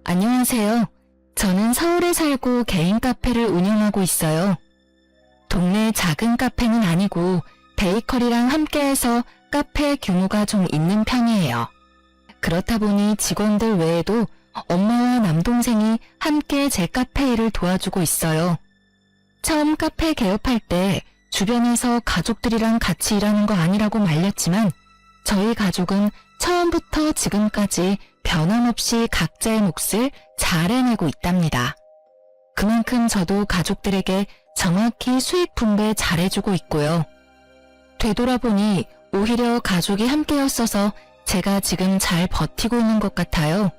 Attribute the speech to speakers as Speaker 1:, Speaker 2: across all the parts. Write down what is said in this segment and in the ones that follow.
Speaker 1: 안녕하세요. 저는 서울에 살고 개인 카페를 운영하고 있어요. 동네 작은 카페는 아니고 베이커리랑 함께해서 카페 규모가 좀 있는 편이에요. 그렇다 보니 직원들 외에도 엄마와 남동생이 함께 제 카페 일을 도와주고 있어요. 처음 카페 개업할 때 주변에서 가족들이랑 같이 일하는 거 아니라고 말렸지만 저희 가족은 처음부터 지금까지 변함없이 각자의 몫을 잘 해내고 있답니다. 그만큼 저도 가족들에게 정확히 수익 분배 잘해주고 있고요. 되돌아보니 오히려 가족이 함께였어서 제가 지금 잘 버티고 있는 것 같아요.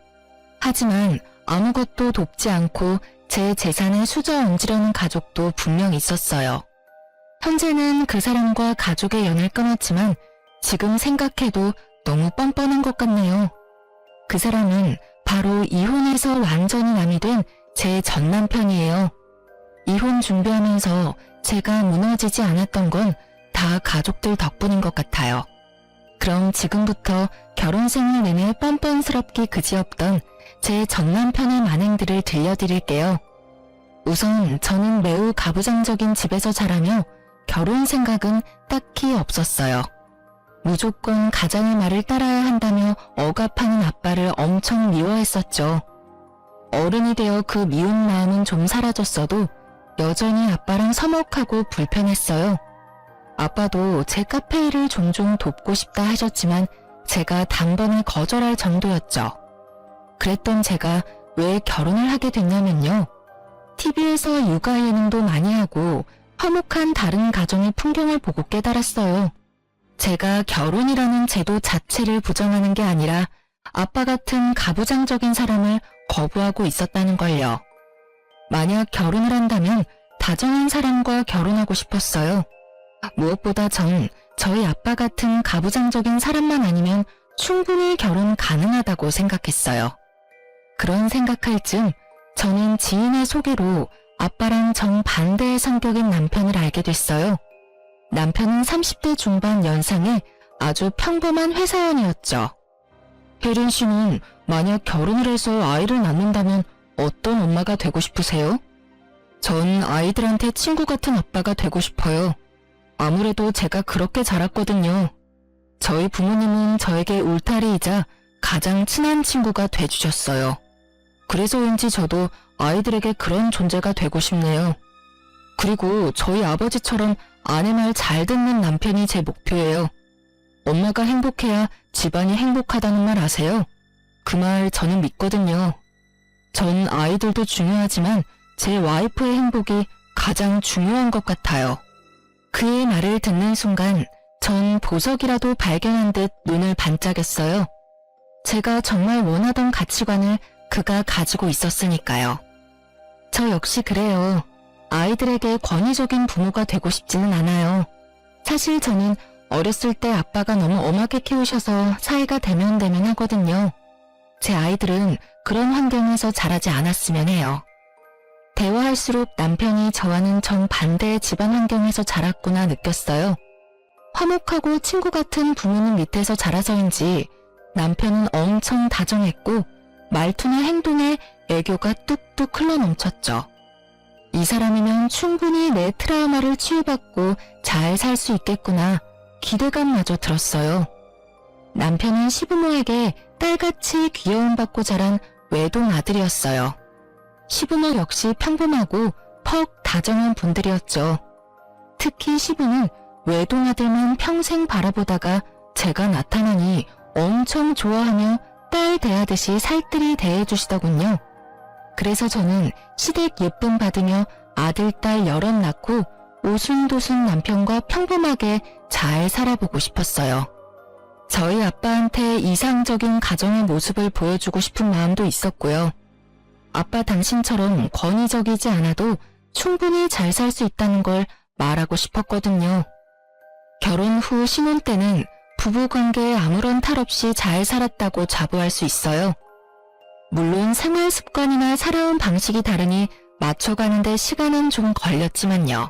Speaker 1: 하지만 아무것도 돕지 않고 제 재산을 수저 얹으려는 가족도 분명 있었어요. 현재는 그 사람과 가족의 연을 끊었지만 지금 생각해도 너무 뻔뻔한 것 같네요. 그 사람은 바로 이혼해서 완전히 남이 된 제 전 남편이에요. 이혼 준비하면서 제가 무너지지 않았던 건 다 가족들 덕분인 것 같아요. 그럼 지금부터 결혼 생활 내내 뻔뻔스럽기 그지없던 제 전 남편의 만행들을 들려드릴게요. 우선 저는 매우 가부장적인 집에서 자라며 결혼 생각은 딱히 없었어요. 무조건 가장의 말을 따라야 한다며 억압하는 아빠를 엄청 미워했었죠. 어른이 되어 그 미운 마음은 좀 사라졌어도 여전히 아빠랑 서먹하고 불편했어요. 아빠도 제 카페 일을 종종 돕고 싶다 하셨지만 제가 단번에 거절할 정도였죠. 그랬던 제가 왜 결혼을 하게 됐냐면요. TV에서 육아 예능도 많이 하고 화목한 다른 가정의 풍경을 보고 깨달았어요. 제가 결혼이라는 제도 자체를 부정하는 게 아니라 아빠 같은 가부장적인 사람을 거부하고 있었다는 걸요. 만약 결혼을 한다면 다정한 사람과 결혼하고 싶었어요. 무엇보다 전 저희 아빠 같은 가부장적인 사람만 아니면 충분히 결혼 가능하다고 생각했어요. 그런 생각할 즈음 저는 지인의 소개로 아빠랑 정반대의 성격인 남편을 알게 됐어요. 남편은 30대 중반 연상의 아주 평범한 회사원이었죠. 혜린 씨는 만약 결혼을 해서 아이를 낳는다면 어떤 엄마가 되고 싶으세요? 전 아이들한테 친구 같은 아빠가 되고 싶어요. 아무래도 제가 그렇게 자랐거든요. 저희 부모님은 저에게 울타리이자 가장 친한 친구가 돼주셨어요. 그래서인지 저도 아이들에게 그런 존재가 되고 싶네요. 그리고 저희 아버지처럼 아내 말 잘 듣는 남편이 제 목표예요. 엄마가 행복해야 집안이 행복하다는 말 아세요? 그 말 저는 믿거든요. 전 아이들도 중요하지만 제 와이프의 행복이 가장 중요한 것 같아요. 그의 말을 듣는 순간 전 보석이라도 발견한 듯 눈을 반짝였어요. 제가 정말 원하던 가치관을 그가 가지고 있었으니까요. 저 역시 그래요. 아이들에게 권위적인 부모가 되고 싶지는 않아요. 사실 저는 어렸을 때 아빠가 너무 엄하게 키우셔서 사이가 대면대면 하거든요. 제 아이들은 그런 환경에서 자라지 않았으면 해요. 대화할수록 남편이 저와는 정반대의 집안 환경에서 자랐구나 느꼈어요. 화목하고 친구 같은 부모님 밑에서 자라서인지 남편은 엄청 다정했고 말투나 행동에 애교가 뚝뚝 흘러넘쳤죠. 이 사람이면 충분히 내 트라우마를 치유받고 잘 살 수 있겠구나 기대감마저 들었어요. 남편은 시부모에게 딸같이 귀여움받고 자란 외동 아들이었어요. 시부모 역시 평범하고 퍽 다정한 분들이었죠. 특히 시부는 외동아들만 평생 바라보다가 제가 나타나니 엄청 좋아하며 딸 대하듯이 살뜰히 대해주시더군요. 그래서 저는 시댁 예쁨 받으며 아들, 딸 여럿 낳고 오순도순 남편과 평범하게 잘 살아보고 싶었어요. 저희 아빠한테 이상적인 가정의 모습을 보여주고 싶은 마음도 있었고요. 아빠 당신처럼 권위적이지 않아도 충분히 잘 살 수 있다는 걸 말하고 싶었거든요. 결혼 후 신혼 때는 부부관계에 아무런 탈 없이 잘 살았다고 자부할 수 있어요. 물론 생활 습관이나 살아온 방식이 다르니 맞춰가는 데 시간은 좀 걸렸지만요.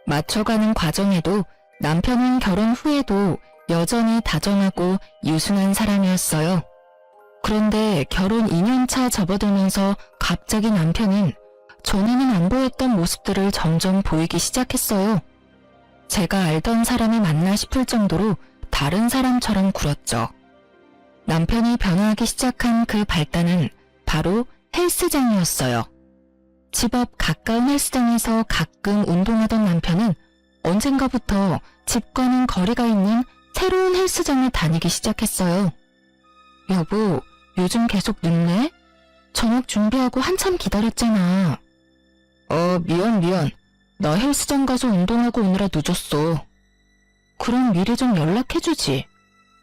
Speaker 1: 맞춰가는 과정에도 남편은 결혼 후에도 여전히 다정하고 유순한 사람이었어요. 그런데 결혼 2년차 접어들면서 갑자기 남편은 전에는 안 보였던 모습들을 점점 보이기 시작했어요. 제가 알던 사람이 맞나 싶을 정도로 다른 사람처럼 굴었죠. 남편이 변화하기 시작한 그 발단은 바로 헬스장이었어요. 집 앞 가까운 헬스장에서 가끔 운동하던 남편은 언젠가부터 집과는 거리가 있는 새로운 헬스장을 다니기 시작했어요. 여보, 요즘 계속 늦네? 저녁 준비하고 한참 기다렸잖아. 미안. 나 헬스장 가서 운동하고 오느라 늦었어. 그럼 미리 좀 연락해주지.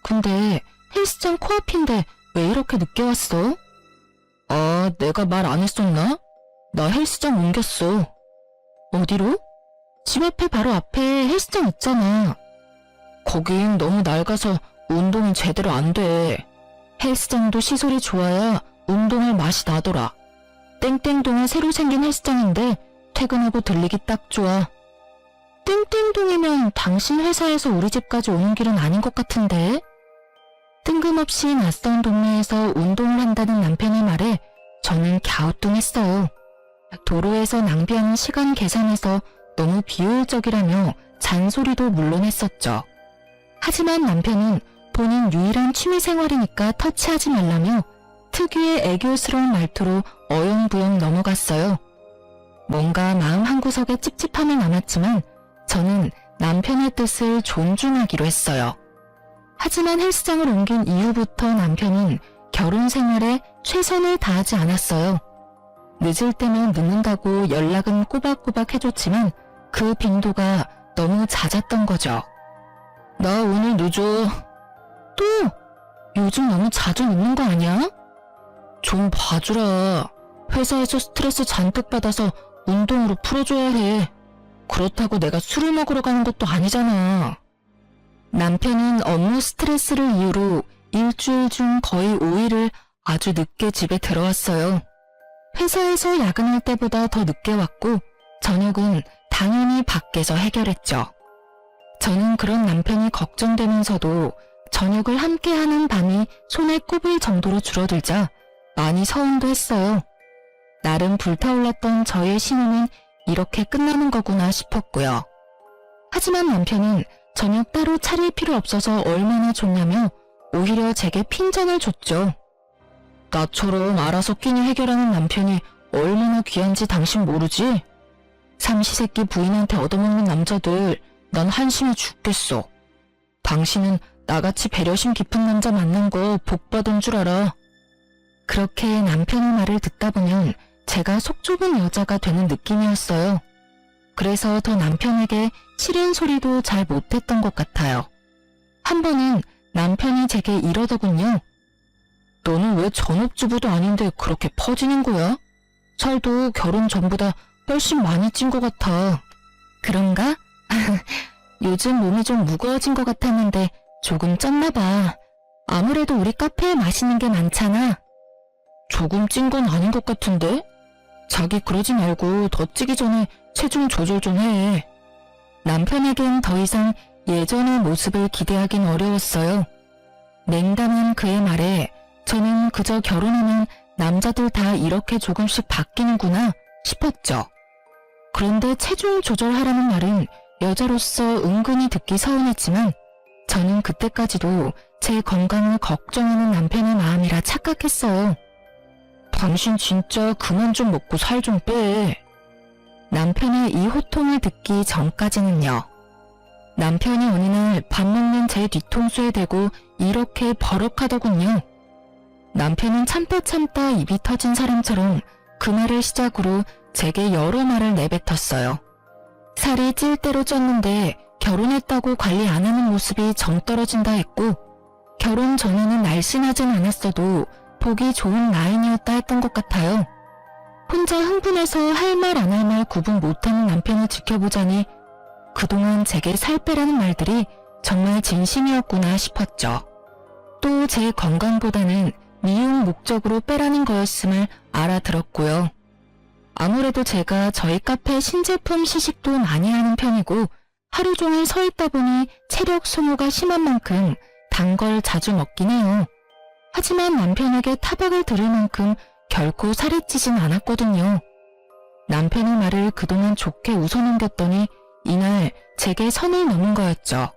Speaker 1: 근데 헬스장 코앞인데 왜 이렇게 늦게 왔어? 내가 말 안 했었나? 나 헬스장 옮겼어. 어디로? 집 앞에 바로 앞에 헬스장 있잖아. 거긴 너무 낡아서 운동이 제대로 안 돼. 헬스장도 시설이 좋아야 운동할 맛이 나더라. 땡땡동에 새로 생긴 헬스장인데 퇴근하고 들리기 딱 좋아. 땡땡동이면 당신 회사에서 우리 집까지 오는 길은 아닌 것 같은데? 뜬금없이 낯선 동네에서 운동을 한다는 남편의 말에 저는 갸우뚱했어요. 도로에서 낭비하는 시간 계산에서 너무 비효율적이라며 잔소리도 물론 했었죠. 하지만 남편은 본인 유일한 취미생활이니까 터치하지 말라며 특유의 애교스러운 말투로 어영부영 넘어갔어요. 뭔가 마음 한구석에 찝찝함이 남았지만 저는 남편의 뜻을 존중하기로 했어요. 하지만 헬스장을 옮긴 이후부터 남편은 결혼 생활에 최선을 다하지 않았어요. 늦을 때면 늦는다고 연락은 꼬박꼬박 해줬지만 그 빈도가 너무 잦았던 거죠. 나 오늘 늦어. 또? 요즘 너무 자주 늦는 거 아니야? 좀 봐주라. 회사에서 스트레스 잔뜩 받아서 운동으로 풀어줘야 해. 그렇다고 내가 술을 먹으러 가는 것도 아니잖아. 남편은 업무 스트레스를 이유로 일주일 중 거의 5일을 아주 늦게 집에 들어왔어요. 회사에서 야근할 때보다 더 늦게 왔고 저녁은 당연히 밖에서 해결했죠. 저는 그런 남편이 걱정되면서도 저녁을 함께하는 밤이 손에 꼽을 정도로 줄어들자 많이 서운도 했어요. 나름 불타올랐던 저의 신혼은 이렇게 끝나는 거구나 싶었고요. 하지만 남편은 저녁 따로 차릴 필요 없어서 얼마나 좋냐며 오히려 제게 핀잔을 줬죠. 나처럼 알아서 끼니 해결하는 남편이 얼마나 귀한지 당신 모르지? 삼시세끼 부인한테 얻어먹는 남자들 난 한심해 죽겠어. 당신은 나같이 배려심 깊은 남자 만난 거 복 받은 줄 알아. 그렇게 남편의 말을 듣다 보면 제가 속 좁은 여자가 되는 느낌이었어요. 그래서 더 남편에게 싫은 소리도 잘 못했던 것 같아요. 한 번은 남편이 제게 이러더군요. 너는 왜 전업주부도 아닌데 그렇게 퍼지는 거야? 살도 결혼 전보다 훨씬 많이 찐 것 같아. 그런가? 요즘 몸이 좀 무거워진 것 같았는데 조금 쪘나 봐. 아무래도 우리 카페에 맛있는 게 많잖아. 조금 찐 건 아닌 것 같은데? 자기 그러지 말고 더 찌기 전에 체중 조절 좀 해. 남편에겐 더 이상 예전의 모습을 기대하긴 어려웠어요. 냉담한 그의 말에 저는 그저 결혼하면 남자들 다 이렇게 조금씩 바뀌는구나 싶었죠. 그런데 체중 조절하라는 말은 여자로서 은근히 듣기 서운했지만 저는 그때까지도 제 건강을 걱정하는 남편의 마음이라 착각했어요. 당신 진짜 그만 좀 먹고 살 좀 빼. 남편의 이 호통을 듣기 전까지는요. 남편이 어느 날 밥 먹는 제 뒤통수에 대고 이렇게 버럭하더군요. 남편은 참다 입이 터진 사람처럼 그 말을 시작으로 제게 여러 말을 내뱉었어요. 살이 찔 대로 쪘는데 결혼했다고 관리 안 하는 모습이 정 떨어진다 했고 결혼 전에는 날씬하진 않았어도 보기 좋은 라인이었다 했던 것 같아요. 혼자 흥분해서 할 말 안 할 말 구분 못하는 남편을 지켜보자니 그동안 제게 살 빼라는 말들이 정말 진심이었구나 싶었죠. 또 제 건강보다는 미용 목적으로 빼라는 거였음을 알아들었고요. 아무래도 제가 저희 카페 신제품 시식도 많이 하는 편이고 하루 종일 서 있다 보니 체력 소모가 심한 만큼 단 걸 자주 먹긴 해요. 하지만 남편에게 타박을 들을 만큼 결코 살이 찌진 않았거든요. 남편의 말을 그동안 좋게 웃어넘겼더니 이날 제게 선을 넘은 거였죠.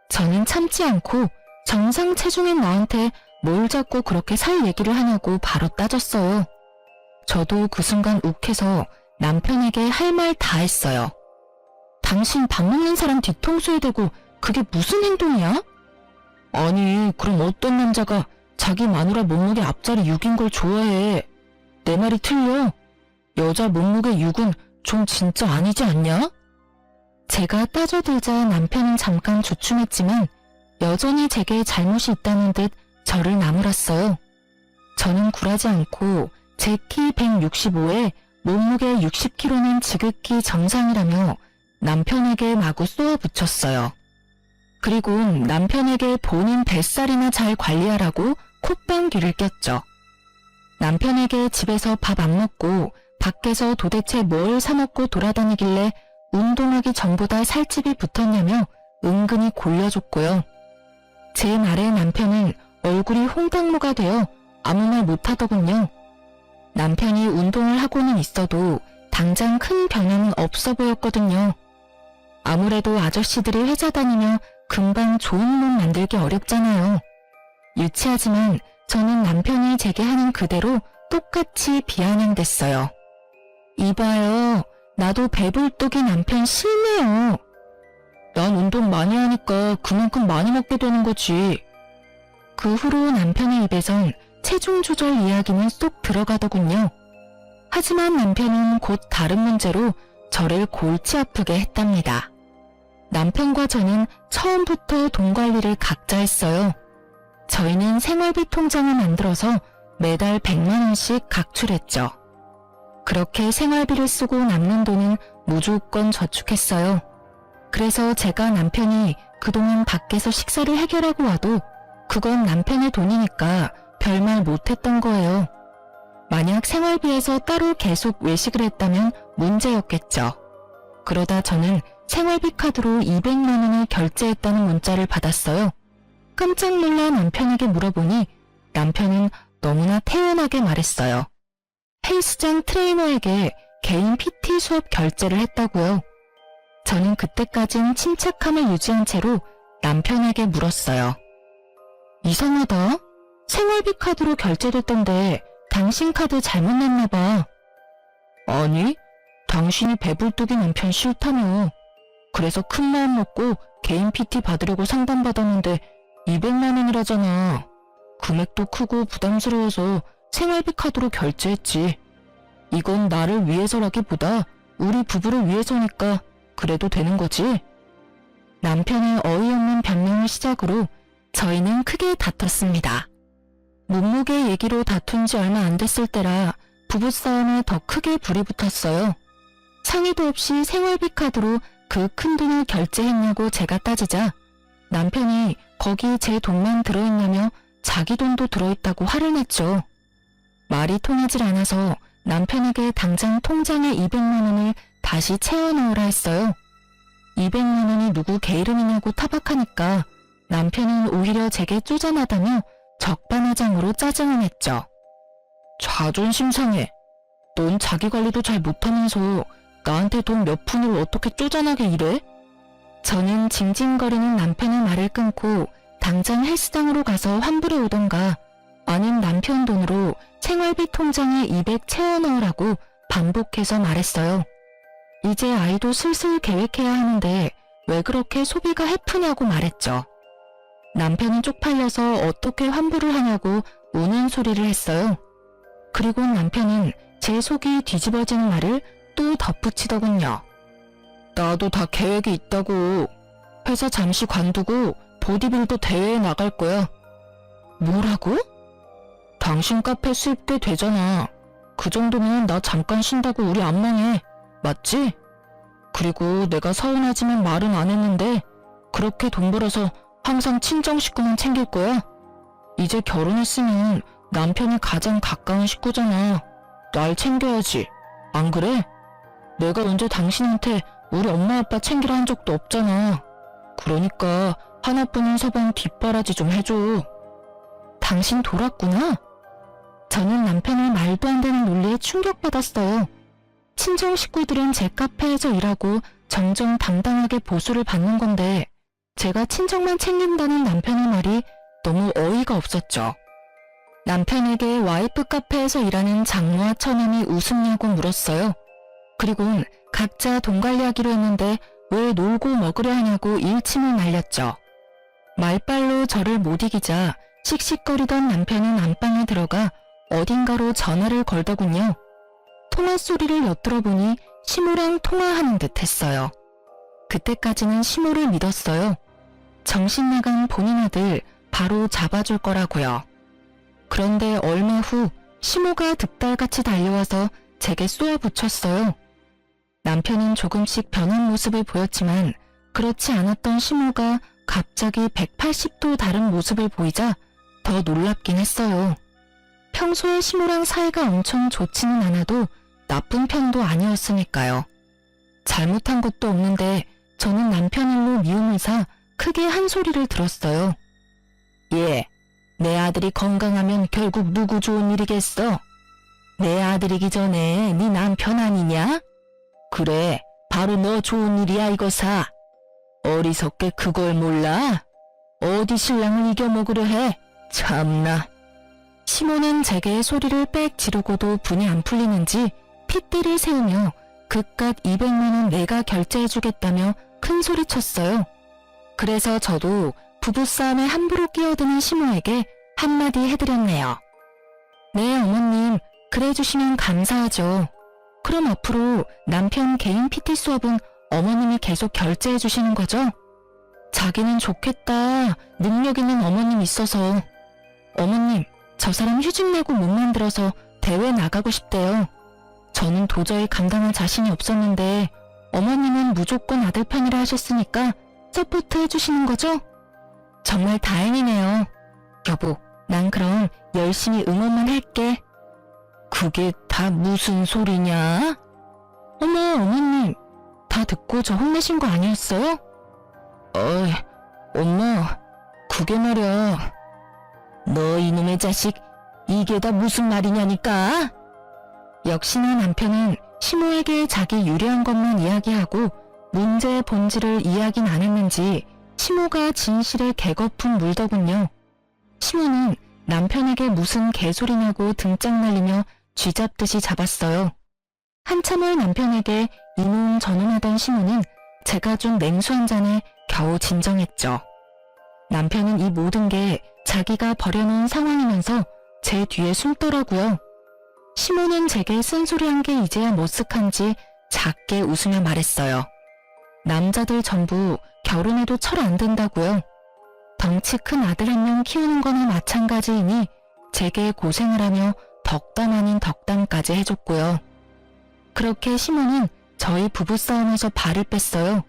Speaker 1: 저는 참지 않고 정상 체중인 나한테 뭘 자꾸 그렇게 살 얘기를 하냐고 바로 따졌어요. 저도 그 순간 욱해서 남편에게 할 말 다 했어요. 당신 밥 먹는 사람 뒤통수에 대고 그게 무슨 행동이야? 아니, 그럼 어떤 남자가 자기 마누라 몸무게 앞자리 6인 걸 좋아해? 내 말이 틀려? 여자 몸무게 6은 좀 진짜 아니지 않냐? 제가 따져들자 남편은 잠깐 주춤했지만 여전히 제게 잘못이 있다는 듯 저를 나무랐어요. 저는 굴하지 않고 제 키 165에 몸무게 60kg는 지극히 정상이라며 남편에게 마구 쏘아붙였어요. 그리고 남편에게 본인 뱃살이나 잘 관리하라고 콧방귀를 꼈죠. 남편에게 집에서 밥 안 먹고 밖에서 도대체 뭘 사 먹고 돌아다니길래 운동하기 전보다 살집이 붙었냐며 은근히 골려줬고요. 제 말에 남편은 얼굴이 홍당무가 되어 아무 말 못하더군요. 남편이 운동을 하고는 있어도 당장 큰 변화는 없어 보였거든요. 아무래도 아저씨들이 회사 다니며 금방 좋은 몸 만들기 어렵잖아요. 유치하지만 저는 남편이 제게 하는 그대로 똑같이 비아냥댔어요. 이봐요, 나도 배불뚝이 남편 싫네요. 난 운동 많이 하니까 그만큼 많이 먹게 되는 거지. 그 후로 남편의 입에선 체중 조절 이야기는 쏙 들어가더군요. 하지만 남편은 곧 다른 문제로 저를 골치 아프게 했답니다. 남편과 저는 처음부터 돈 관리를 각자 했어요. 저희는 생활비 통장을 만들어서 매달 100만 원씩 각출했죠. 그렇게 생활비를 쓰고 남는 돈은 무조건 저축했어요. 그래서 제가 남편이 그동안 밖에서 식사를 해결하고 와도 그건 남편의 돈이니까 별말 못했던 거예요. 만약 생활비에서 따로 계속 외식을 했다면 문제였겠죠. 그러다 저는 생활비 카드로 200만 원을 결제했다는 문자를 받았어요. 깜짝 놀라 남편에게 물어보니 남편은 너무나 태연하게 말했어요. 헬스장 트레이너에게 개인 PT 수업 결제를 했다고요. 저는 그때까진 침착함을 유지한 채로 남편에게 물었어요. 이상하다. 생활비 카드로 결제됐던데 당신 카드 잘못 냈나 봐. 아니, 당신이 배불뚝이 남편 싫다며. 그래서 큰 마음 먹고 개인 PT 받으려고 상담받았는데 200만 원이라잖아. 금액도 크고 부담스러워서 생활비 카드로 결제했지. 이건 나를 위해서라기보다 우리 부부를 위해서니까 그래도 되는 거지. 남편의 어이없는 변명을 시작으로 저희는 크게 다퉜습니다. 몸무게 얘기로 다툰 지 얼마 안 됐을 때라 부부싸움에 더 크게 불이 붙었어요. 상의도 없이 생활비 카드로 그 큰 돈을 결제했냐고 제가 따지자 남편이 거기 제 돈만 들어있냐며 자기 돈도 들어있다고 화를 냈죠. 말이 통하질 않아서 남편에게 당장 통장에 200만 원을 다시 채워 넣으라 했어요. 200만 원이 누구 개 이름이냐고 타박하니까 남편은 오히려 제게 쪼잔하다며 적반하장으로 짜증을 냈죠. 자존심 상해. 넌 자기 관리도 잘 못하면서 나한테 돈 몇 푼을 어떻게 쪼잔하게 이래? 저는 징징거리는 남편의 말을 끊고 당장 헬스장으로 가서 환불해 오던가 아님 남편 돈으로 생활비 통장에 200 채워 넣으라고 반복해서 말했어요. 이제 아이도 슬슬 계획해야 하는데 왜 그렇게 소비가 해프냐고 말했죠. 남편은 쪽팔려서 어떻게 환불을 하냐고 우는 소리를 했어요. 그리고 남편은 제 속이 뒤집어지는 말을 또 덧붙이더군요. 나도 다 계획이 있다고. 회사 잠시 관두고 보디빌더 대회에 나갈 거야. 뭐라고? 당신 카페 수입 꽤 되잖아. 그 정도면 나 잠깐 쉰다고 우리 안 망해. 맞지? 그리고 내가 서운하지만 말은 안 했는데 그렇게 돈 벌어서 항상 친정 식구만 챙길 거야. 이제 결혼했으면 남편이 가장 가까운 식구잖아. 날 챙겨야지. 안 그래? 내가 언제 당신한테 우리 엄마 아빠 챙기라 한 적도 없잖아. 그러니까 하나뿐인 서방 뒷바라지 좀 해줘. 당신 돌았구나. 저는 남편의 말도 안 되는 논리에 충격받았어요. 친정 식구들은 제 카페에서 일하고 정정당당하게 보수를 받는 건데 제가 친정만 챙긴다는 남편의 말이 너무 어이가 없었죠. 남편에게 와이프 카페에서 일하는 장모와 처남이 웃음냐고 물었어요. 그리곤 각자 돈 관리하기로 했는데 왜 놀고 먹으려 하냐고 일침을 날렸죠. 말빨로 저를 못 이기자 씩씩거리던 남편은 안방에 들어가 어딘가로 전화를 걸더군요. 통화 소리를 엿들어보니 시모랑 통화하는 듯 했어요. 그때까지는 시모를 믿었어요. 정신 나간 본인 아들 바로 잡아줄 거라고요. 그런데 얼마 후 시모가 득달같이 달려와서 제게 쏘아붙였어요. 남편은 조금씩 변한 모습을 보였지만 그렇지 않았던 시모가 갑자기 180도 다른 모습을 보이자 더 놀랍긴 했어요. 평소에 시모랑 사이가 엄청 좋지는 않아도 나쁜 편도 아니었으니까요. 잘못한 것도 없는데 저는 남편 일로 미움을 사 크게 한 소리를 들었어요. 예, 내 아들이 건강하면 결국 누구 좋은 일이겠어? 내 아들이기 전에 네 남편 아니냐? 그래, 바로 너 좋은 일이야 이거사. 어리석게 그걸 몰라? 어디 신랑을 이겨먹으려 해? 참나. 시모는 제게 소리를 빽 지르고도 분이 안 풀리는지 핏대를 세우며 그깟 200만 원 내가 결제해주겠다며 큰 소리쳤어요. 그래서 저도 부부싸움에 함부로 끼어드는 시모에게 한마디 해드렸네요. 네, 어머님, 그래주시면 감사하죠. 그럼 앞으로 남편 개인 PT 수업은 어머님이 계속 결제해주시는 거죠? 자기는 좋겠다. 능력 있는 어머님 있어서. 어머님, 저 사람 휴직 내고 못 만들어서 대회 나가고 싶대요. 저는 도저히 감당할 자신이 없었는데 어머님은 무조건 아들 편이라 하셨으니까 서포트 해주시는 거죠? 정말 다행이네요. 여보, 난 그럼 열심히 응원만 할게. 그게 다 무슨 소리냐? 어머, 어머님, 다 듣고 저 혼내신 거 아니었어요? 어이, 엄마, 그게 말이야. 너 이놈의 자식, 이게 다 무슨 말이냐니까? 역시나 남편은 시모에게 자기 유리한 것만 이야기하고 문제의 본질을 이야기는 안 했는지 시모가 진실에 개거품 물더군요. 시모는 남편에게 무슨 개소리냐고 등짝 날리며 쥐잡듯이 잡았어요. 한참을 남편에게 이놈 저놈 하던 시모는 제가 준 냉수 한 잔에 겨우 진정했죠. 남편은 이 모든 게 자기가 버려놓은 상황이면서 제 뒤에 숨더라고요. 시모는 제게 쓴소리한 게 이제야 머쓱한지 작게 웃으며 말했어요. 남자들 전부 결혼해도 철 안 든다고요. 덩치 큰 아들 한 명 키우는 거나 마찬가지이니 제게 고생을 하며 덕담 아닌 덕담까지 해줬고요. 그렇게 시모는 저희 부부싸움에서 발을 뺐어요.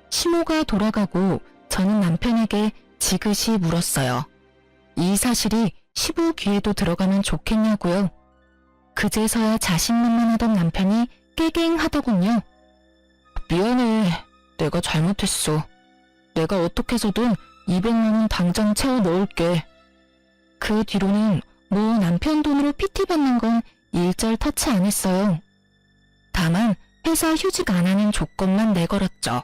Speaker 1: 시모가 돌아가고 저는 남편에게 지그시 물었어요. 이 사실이 시부 귀에도 들어가면 좋겠냐고요. 그제서야 자신만만하던 남편이 깨갱하더군요. 미안해. 내가 잘못했어. 내가 어떻게 해서든 200만 원 당장 채워 넣을게. 그 뒤로는 뭐 남편 돈으로 PT 받는 건 일절 터치 안 했어요. 다만 회사 휴직 안 하는 조건만 내걸었죠.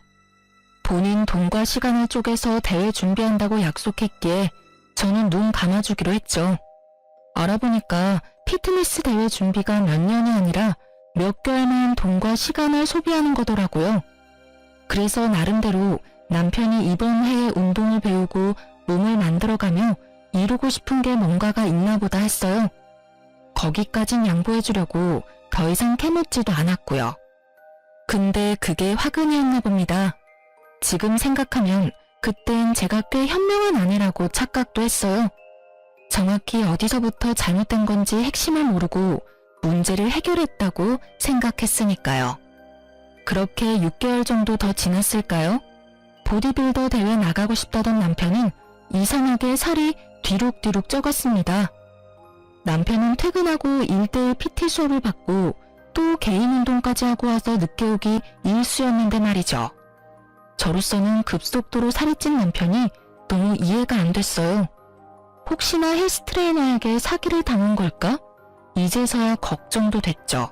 Speaker 1: 본인 돈과 시간을 쪼개서 대회 준비한다고 약속했기에 저는 눈 감아주기로 했죠. 알아보니까 피트니스 대회 준비가 몇 년이 아니라 몇 개월만 돈과 시간을 소비하는 거더라고요. 그래서 나름대로 남편이 이번 해에 운동을 배우고 몸을 만들어가며 이루고 싶은 게 뭔가가 있나 보다 했어요. 거기까진 양보해주려고 더 이상 캐묻지도 않았고요. 근데 그게 화근이었나 봅니다. 지금 생각하면 그땐 제가 꽤 현명한 아내라고 착각도 했어요. 정확히 어디서부터 잘못된 건지 핵심을 모르고 문제를 해결했다고 생각했으니까요. 그렇게 6개월 정도 더 지났을까요? 보디빌더 대회 나가고 싶다던 남편은 이상하게 살이 뒤룩뒤룩 쪄갔습니다. 남편은 퇴근하고 1대1 PT 수업을 받고 또 개인 운동까지 하고 와서 늦게 오기 일쑤였는데 말이죠. 저로서는 급속도로 살이 찐 남편이 너무 이해가 안 됐어요. 혹시나 헬스 트레이너에게 사기를 당한 걸까? 이제서야 걱정도 됐죠.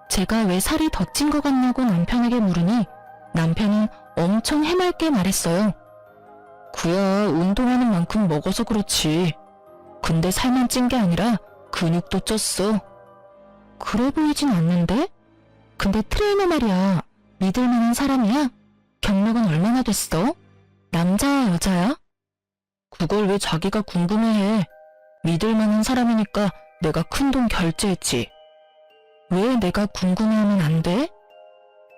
Speaker 1: 제가 왜 살이 더 찐 것 같냐고 남편에게 물으니 남편은 엄청 해맑게 말했어요. 그야 운동하는 만큼 먹어서 그렇지. 근데 살만 찐 게 아니라 근육도 쪘어. 그래 보이진 않는데? 근데 트레이너 말이야. 믿을 만한 사람이야? 경력은 얼마나 됐어? 남자야 여자야? 그걸 왜 자기가 궁금해해. 믿을 만한 사람이니까 내가 큰돈 결제했지. 왜 내가 궁금해하면 안 돼?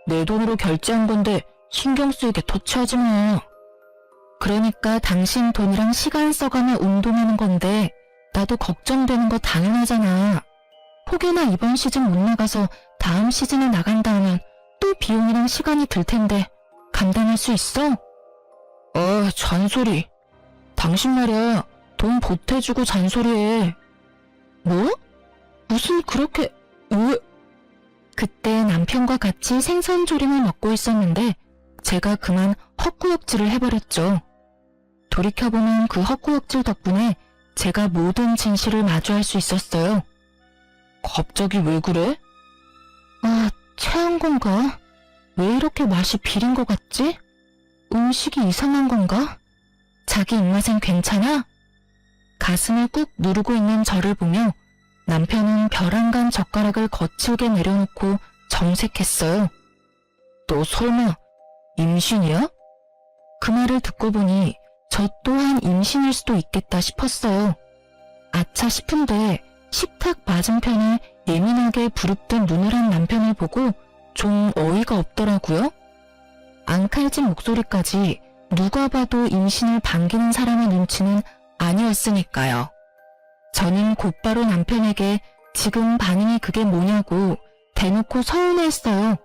Speaker 1: 내 돈으로 결제한 건데 신경 쓰이게 터치하지 마. 그러니까 당신 돈이랑 시간 써가며 운동하는 건데 나도 걱정되는 거 당연하잖아. 혹여나 이번 시즌 못 나가서 다음 시즌에 나간다 하면 또 비용이랑 시간이 들 텐데 감당할 수 있어? 잔소리. 당신 말이야. 돈 보태주고 잔소리해. 뭐? 무슨 그렇게... 왜? 그때 남편과 같이 생선조림을 먹고 있었는데 제가 그만 헛구역질을 해버렸죠. 돌이켜보면 그 헛구역질 덕분에 제가 모든 진실을 마주할 수 있었어요. 갑자기 왜 그래? 체한 건가? 왜 이렇게 맛이 비린 것 같지? 음식이 이상한 건가? 자기 입맛엔 괜찮아? 가슴을 꾹 누르고 있는 저를 보며 남편은 벼랑간 젓가락을 거칠게 내려놓고 정색했어요. 너 설마 임신이야? 그 말을 듣고 보니 저 또한 임신일 수도 있겠다 싶었어요. 아차 싶은데 식탁 맞은편에 예민하게 부릅뜬 눈을 한 남편을 보고 좀 어이가 없더라고요. 앙칼진 목소리까지 누가 봐도 임신을 반기는 사람의 눈치는 아니었으니까요. 저는 곧바로 남편에게 지금 반응이 그게 뭐냐고 대놓고 서운해했어요.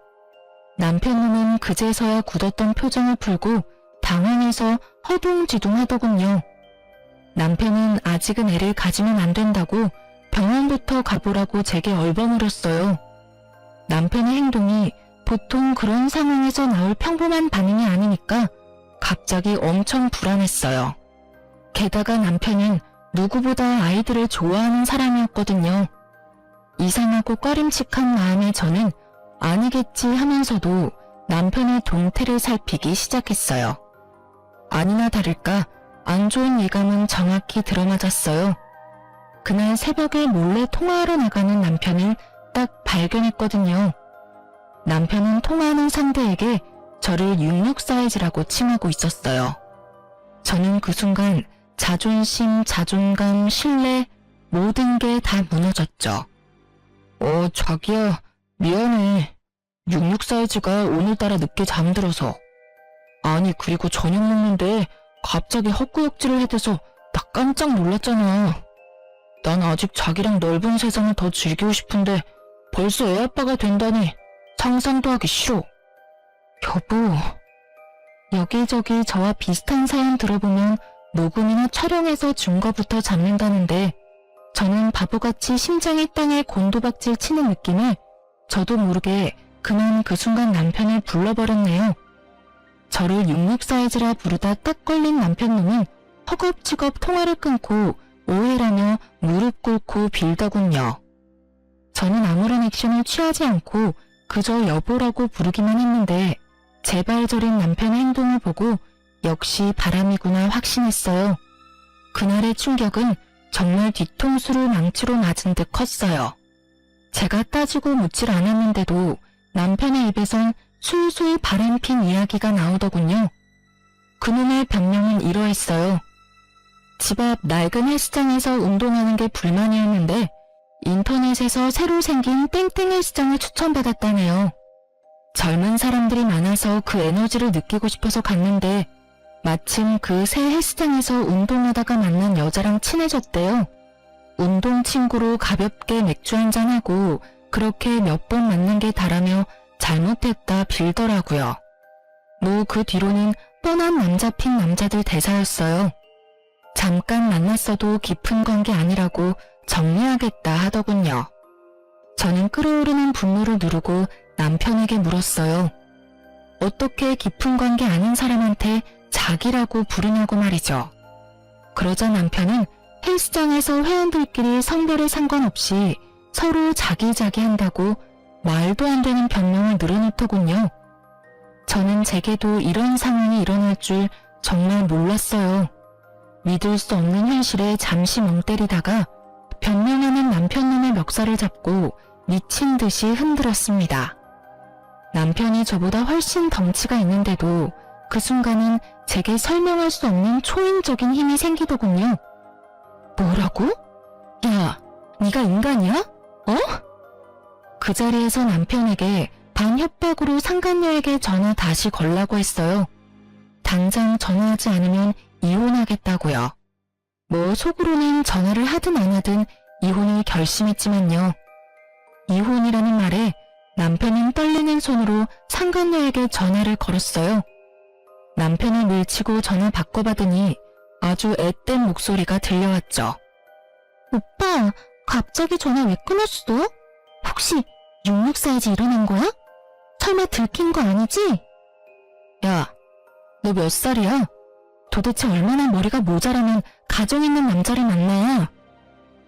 Speaker 1: 남편 놈은 그제서야 굳었던 표정을 풀고 당황해서 허둥지둥하더군요. 남편은 아직은 애를 가지면 안 된다고 병원부터 가보라고 제게 얼버무렸어요. 남편의 행동이 보통 그런 상황에서 나올 평범한 반응이 아니니까 갑자기 엄청 불안했어요. 게다가 남편은 누구보다 아이들을 좋아하는 사람이었거든요. 이상하고 꺼림칙한 마음에 저는 아니겠지 하면서도 남편의 동태를 살피기 시작했어요. 아니나 다를까 안 좋은 예감은 정확히 들어맞았어요. 그날 새벽에 몰래 통화하러 나가는 남편을 딱 발견했거든요. 남편은 통화하는 상대에게 저를 66 사이즈라고 칭하고 있었어요. 저는 그 순간 자존심, 자존감, 신뢰 모든 게 다 무너졌죠. 자기야 미안해. 66 사이즈가 오늘따라 늦게 잠들어서. 아니 그리고 저녁 먹는데 갑자기 헛구역질을 해대서 나 깜짝 놀랐잖아. 난 아직 자기랑 넓은 세상을 더 즐기고 싶은데 벌써 애 아빠가 된다니 상상도 하기 싫어. 여보, 여기저기 저와 비슷한 사연 들어보면 녹음이나 촬영해서 증거부터 잡는다는데 저는 바보같이 심장이 땅에 곤두박질 치는 느낌에 저도 모르게 그만 그 순간 남편을 불러버렸네요. 저를 66 사이즈라 부르다 딱 걸린 남편놈은 허겁지겁 통화를 끊고 오해라며 무릎 꿇고 빌더군요. 저는 아무런 액션을 취하지 않고 그저 여보라고 부르기만 했는데 제발 저린 남편의 행동을 보고 역시 바람이구나 확신했어요. 그날의 충격은 정말 뒤통수를 망치로 맞은 듯 컸어요. 제가 따지고 묻질 않았는데도 남편의 입에선 술술 바람핀 이야기가 나오더군요. 그놈의 변명은 이러했어요. 집 앞 낡은 헬스장에서 운동하는 게 불만이었는데 인터넷에서 새로 생긴 땡땡 헬스장을 추천받았다네요. 젊은 사람들이 많아서 그 에너지를 느끼고 싶어서 갔는데 마침 그 새 헬스장에서 운동하다가 만난 여자랑 친해졌대요. 운동 친구로 가볍게 맥주 한잔하고 그렇게 몇 번 만난 게 다라며 잘못했다 빌더라고요. 뭐 그 뒤로는 뻔한 남잡힌 남자들 대사였어요. 잠깐 만났어도 깊은 관계 아니라고 정리하겠다 하더군요. 저는 끓어오르는 분노를 누르고 남편에게 물었어요. 어떻게 깊은 관계 아닌 사람한테 자기라고 부르냐고 말이죠. 그러자 남편은 헬스장에서 회원들끼리 성별에 상관없이 서로 자기자기 한다고 말도 안 되는 변명을 늘어놓더군요. 저는 제게도 이런 상황이 일어날 줄 정말 몰랐어요. 믿을 수 없는 현실에 잠시 멍 때리다가 변명하는 남편놈의 멱살을 잡고 미친 듯이 흔들었습니다. 남편이 저보다 훨씬 덩치가 있는데도 그 순간은 제게 설명할 수 없는 초인적인 힘이 생기더군요. 뭐라고? 야, 네가 인간이야? 어? 그 자리에서 남편에게 반협박으로 상간녀에게 전화 다시 걸라고 했어요. 당장 전화하지 않으면 이혼하겠다고요. 뭐 속으로는 전화를 하든 안 하든 이혼을 결심했지만요. 이혼이라는 말에 남편은 떨리는 손으로 상간녀에게 전화를 걸었어요. 남편을 밀치고 전화 바꿔받으니 아주 앳된 목소리가 들려왔죠. 오빠, 갑자기 전화 왜 끊었어? 혹시 66 사이즈 일어난 거야? 설마 들킨 거 아니지? 야, 너 몇 살이야? 도대체 얼마나 머리가 모자라면 가정 있는 남자를 만나야?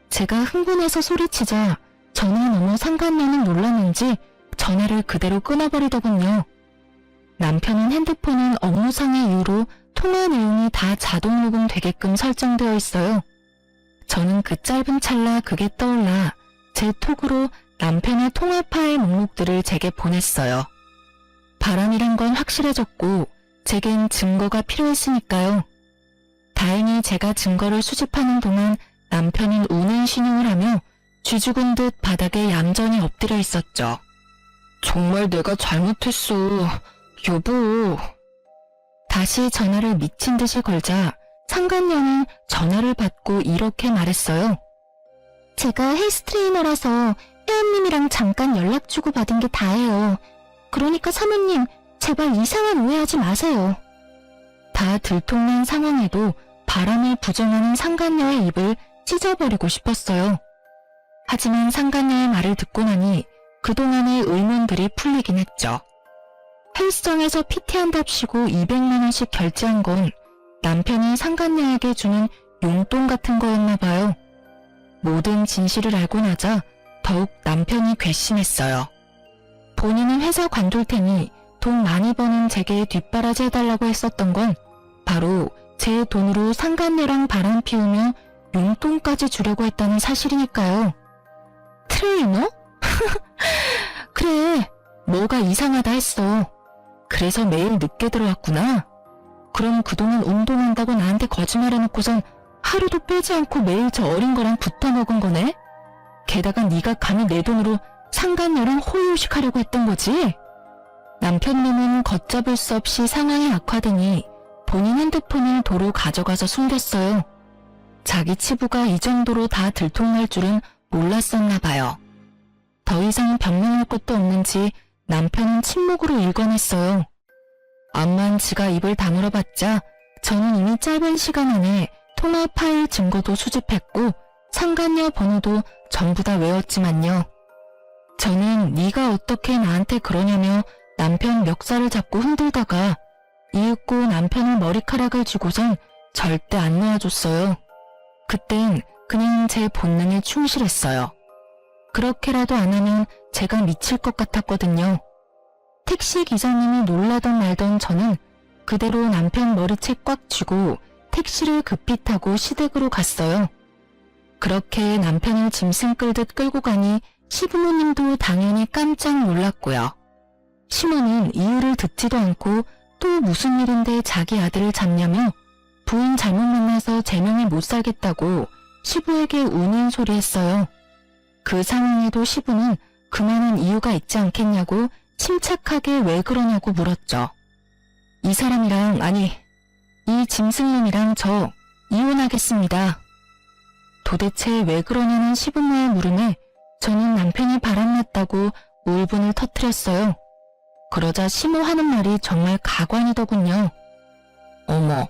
Speaker 1: 제가 흥분해서 소리치자 전화 너머 상간녀는 놀랐는지 전화를 그대로 끊어버리더군요. 남편은 핸드폰은 업무상의 이유로 통화 내용이 다 자동 녹음되게끔 설정되어 있어요. 저는 그 짧은 찰나 그게 떠올라 제 톡으로 남편의 통화 파일 목록들을 제게 보냈어요. 바람이란 건 확실해졌고 제겐 증거가 필요했으니까요. 다행히 제가 증거를 수집하는 동안 남편은 우는 신용을 하며 쥐죽은 듯 바닥에 얌전히 엎드려 있었죠. 정말 내가 잘못했어. 여보. 다시 전화를 미친 듯이 걸자 상간녀는 전화를 받고 이렇게 말했어요. 제가 헬스 트레이너라서 회원님이랑 잠깐 연락 주고 받은 게 다예요. 그러니까 사모님, 제발 이상한 오해하지 마세요. 다 들통난 상황에도 바람을 부정하는 상간녀의 입을 찢어버리고 싶었어요. 하지만 상간녀의 말을 듣고 나니 그동안의 의문들이 풀리긴 했죠. 헬스장에서 PT한답시고 200만 원씩 결제한 건 남편이 상간녀에게 주는 용돈 같은 거였나 봐요. 모든 진실을 알고 나자 더욱 남편이 괘씸했어요. 본인은 회사 관둘 테니 돈 많이 버는 제게 뒷바라지 해달라고 했었던 건 바로 제 돈으로 상간녀랑 바람 피우며 용돈까지 주려고 했다는 사실이니까요. 트레이너? 그래, 뭐가 이상하다 했어. 그래서 매일 늦게 들어왔구나. 그럼 그동안 운동한다고 나한테 거짓말해놓고선 하루도 빼지 않고 매일 저 어린 거랑 붙어 먹은 거네? 게다가 네가 감히 내 돈으로 상간녀랑 호의호식하려고 했던 거지? 남편 놈은 걷잡을 수 없이 상황이 악화되니 본인 핸드폰을 도로 가져가서 숨겼어요. 자기 치부가 이 정도로 다 들통날 줄은 몰랐었나 봐요. 더 이상 변명할 것도 없는지 남편은 침묵으로 일관했어요. 암만 지가 입을 다물어봤자 저는 이미 짧은 시간 안에 통화 파일 증거도 수집했고 상간녀 번호도 전부 다 외웠지만요. 저는 네가 어떻게 나한테 그러냐며 남편 멱살을 잡고 흔들다가 이윽고 남편의 머리카락을 쥐고선 절대 안 놓아줬어요. 그땐 그냥 제 본능에 충실했어요. 그렇게라도 안 하면 제가 미칠 것 같았거든요. 택시 기사님이 놀라던 말던 저는 그대로 남편 머리채 꽉 쥐고 택시를 급히 타고 시댁으로 갔어요. 그렇게 남편을 짐승 끌듯 끌고 가니 시부모님도 당연히 깜짝 놀랐고요. 시모는 이유를 듣지도 않고 또 무슨 일인데 자기 아들을 잡냐며 부인 잘못 만나서 제명에 못 살겠다고 시부에게 우는 소리 했어요. 그 상황에도 시부는 그만한 이유가 있지 않겠냐고 침착하게 왜 그러냐고 물었죠. 이 사람이랑, 아니, 이 짐승놈이랑 저 이혼하겠습니다. 도대체 왜 그러냐는 시부모의 물음에 저는 남편이 바람났다고 울분을 터뜨렸어요. 그러자 시모 하는 말이 정말 가관이더군요. 어머,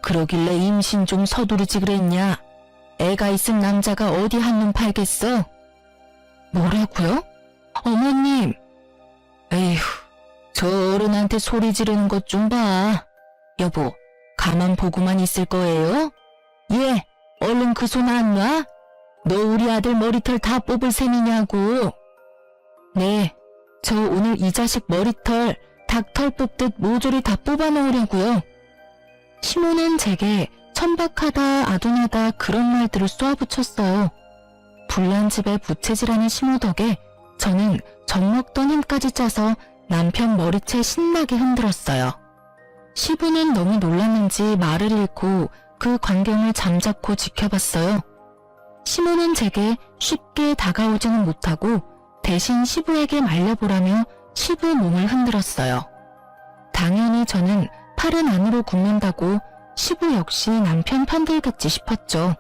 Speaker 1: 그러길래 임신 좀 서두르지 그랬냐? 애가 있은 남자가 어디 한눈 팔겠어? 뭐라고요? 어머님! 에휴, 저 어른한테 소리 지르는 것 좀 봐. 여보, 가만 보고만 있을 거예요? 예, 얼른 그 손 안 놔? 너 우리 아들 머리털 다 뽑을 셈이냐고. 네, 저 오늘 이 자식 머리털 닭털 뽑듯 모조리 다 뽑아 놓으려고요. 시모는 제게 천박하다 아둔하다 그런 말들을 쏘아붙였어요. 불난 집에 부채질하는 시모 덕에 저는 젖먹던 힘까지 짜서 남편 머리채 신나게 흔들었어요. 시부는 너무 놀랐는지 말을 잃고 그 광경을 잠자코 지켜봤어요. 시모는 제게 쉽게 다가오지는 못하고 대신 시부에게 말려보라며 시부 몸을 흔들었어요. 당연히 저는 팔은 안으로 굽는다고 시부 역시 남편 편들겠지 싶었죠.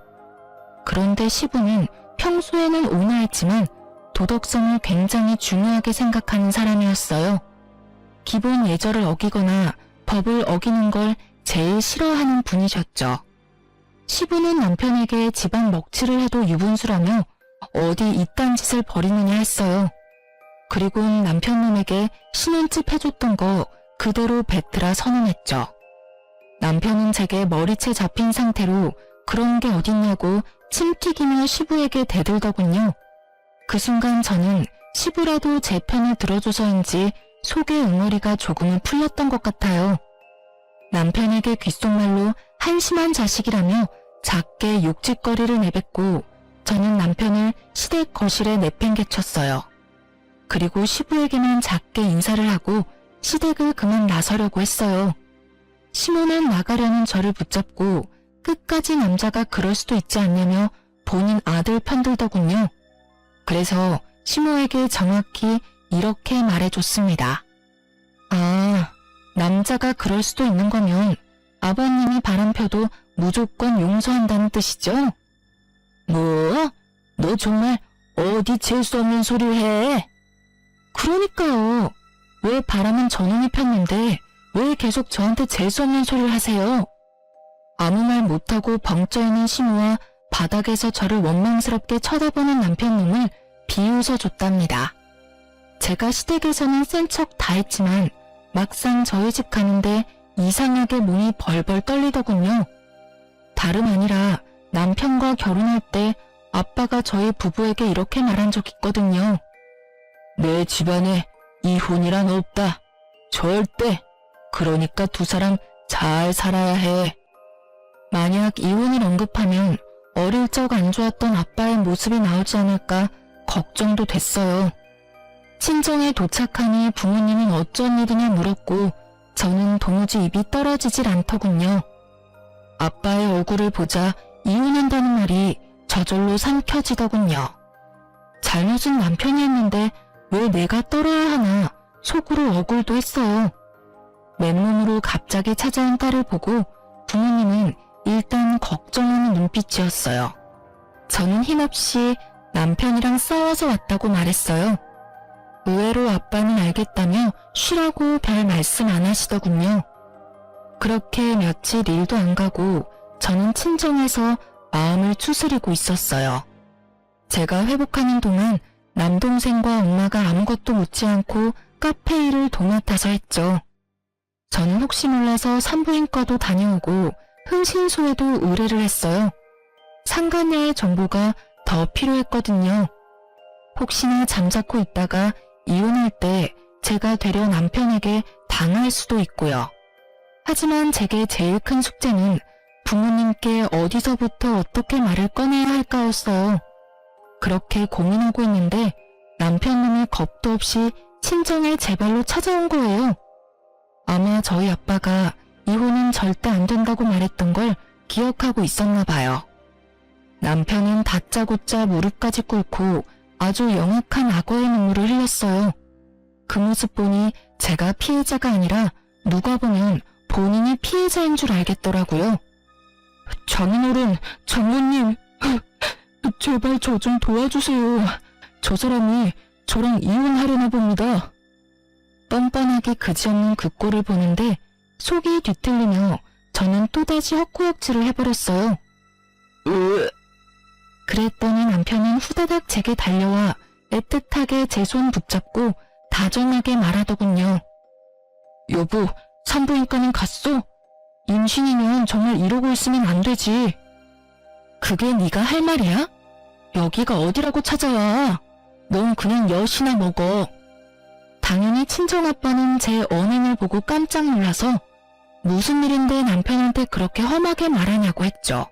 Speaker 1: 그런데 시부는 평소에는 온화했지만 도덕성을 굉장히 중요하게 생각하는 사람이었어요. 기본 예절을 어기거나 법을 어기는 걸 제일 싫어하는 분이셨죠. 시부는 남편에게 집안 먹칠을 해도 유분수라며 어디 이딴 짓을 벌이느냐 했어요. 그리곤 남편 놈에게 신혼집 해줬던 거 그대로 뱉으라 선언했죠. 남편은 제게 머리채 잡힌 상태로 그런 게 어딨냐고 침 튀기며 시부에게 대들더군요. 그 순간 저는 시부라도 제 편을 들어줘서인지 속의 응어리가 조금은 풀렸던 것 같아요. 남편에게 귓속말로 한심한 자식이라며 작게 욕짓거리를 내뱉고 저는 남편을 시댁 거실에 내팽개쳤어요. 그리고 시부에게만 작게 인사를 하고 시댁을 그만 나서려고 했어요. 시모는 나가려는 저를 붙잡고 끝까지 남자가 그럴 수도 있지 않냐며 본인 아들 편들더군요. 그래서 시모에게 정확히 이렇게 말해줬습니다. 아, 남자가 그럴 수도 있는 거면 아버님이 바람펴도 무조건 용서한다는 뜻이죠? 뭐? 너 정말 어디 재수 없는 소리를 해? 그러니까요. 왜 바람은 저놈이 폈는데 왜 계속 저한테 재수 없는 소리를 하세요? 아무 말 못하고 벙쪄있는 시모와 바닥에서 저를 원망스럽게 쳐다보는 남편놈을 비웃어줬답니다. 제가 시댁에서는 센 척 다 했지만 막상 저희 집 가는데 이상하게 몸이 벌벌 떨리더군요. 다름 아니라 남편과 결혼할 때 아빠가 저희 부부에게 이렇게 말한 적 있거든요. 내 집안에 이혼이란 없다. 절대. 그러니까 두 사람 잘 살아야 해. 만약 이혼을 언급하면 어릴 적 안 좋았던 아빠의 모습이 나오지 않을까 걱정도 됐어요. 친정에 도착하니 부모님은 어쩐 일이냐 물었고 저는 도무지 입이 떨어지질 않더군요. 아빠의 얼굴을 보자 이혼한다는 말이 저절로 삼켜지더군요. 잘못은 남편이 했는데 왜 내가 떨어야 하나 속으로 억울도 했어요. 맨몸으로 갑자기 찾아온 딸을 보고 부모님은 일단 걱정하는 눈빛이었어요. 저는 힘없이 남편이랑 싸워서 왔다고 말했어요. 의외로 아빠는 알겠다며 쉬라고 별 말씀 안 하시더군요. 그렇게 며칠 일도 안 가고 저는 친정에서 마음을 추스리고 있었어요. 제가 회복하는 동안 남동생과 엄마가 아무것도 묻지 않고 카페 일을 도맡아서 했죠. 저는 혹시 몰라서 산부인과도 다녀오고 흥신소에도 의뢰를 했어요. 상간녀의 정보가 더 필요했거든요. 혹시나 잠자코 있다가 이혼할 때 제가 되려 남편에게 당할 수도 있고요. 하지만 제게 제일 큰 숙제는 부모님께 어디서부터 어떻게 말을 꺼내야 할까였어요. 그렇게 고민하고 있는데 남편놈이 겁도 없이 친정에 제 발로 찾아온 거예요. 아마 저희 아빠가 이혼은 절대 안 된다고 말했던 걸 기억하고 있었나 봐요. 남편은 다짜고짜 무릎까지 꿇고 아주 영악한 악어의 눈물을 흘렸어요. 그 모습 보니 제가 피해자가 아니라 누가 보면 본인이 피해자인 줄 알겠더라고요. 장인어른, 장모님, 제발 저 좀 도와주세요. 저 사람이 저랑 이혼하려나 봅니다. 뻔뻔하게 그지없는 그 꼴을 보는데 속이 뒤틀리며 저는 또다시 헛구역질을 해버렸어요. 그랬더니 남편은 후다닥 제게 달려와 애틋하게 제 손 붙잡고 다정하게 말하더군요. 여보, 산부인과는 갔어? 임신이면 정말 이러고 있으면 안 되지. 그게 네가 할 말이야? 여기가 어디라고 찾아와? 넌 그냥 엿이나 먹어. 당연히 친정아빠는 제 언행을 보고 깜짝 놀라서 무슨 일인데 남편한테 그렇게 험하게 말하냐고 했죠.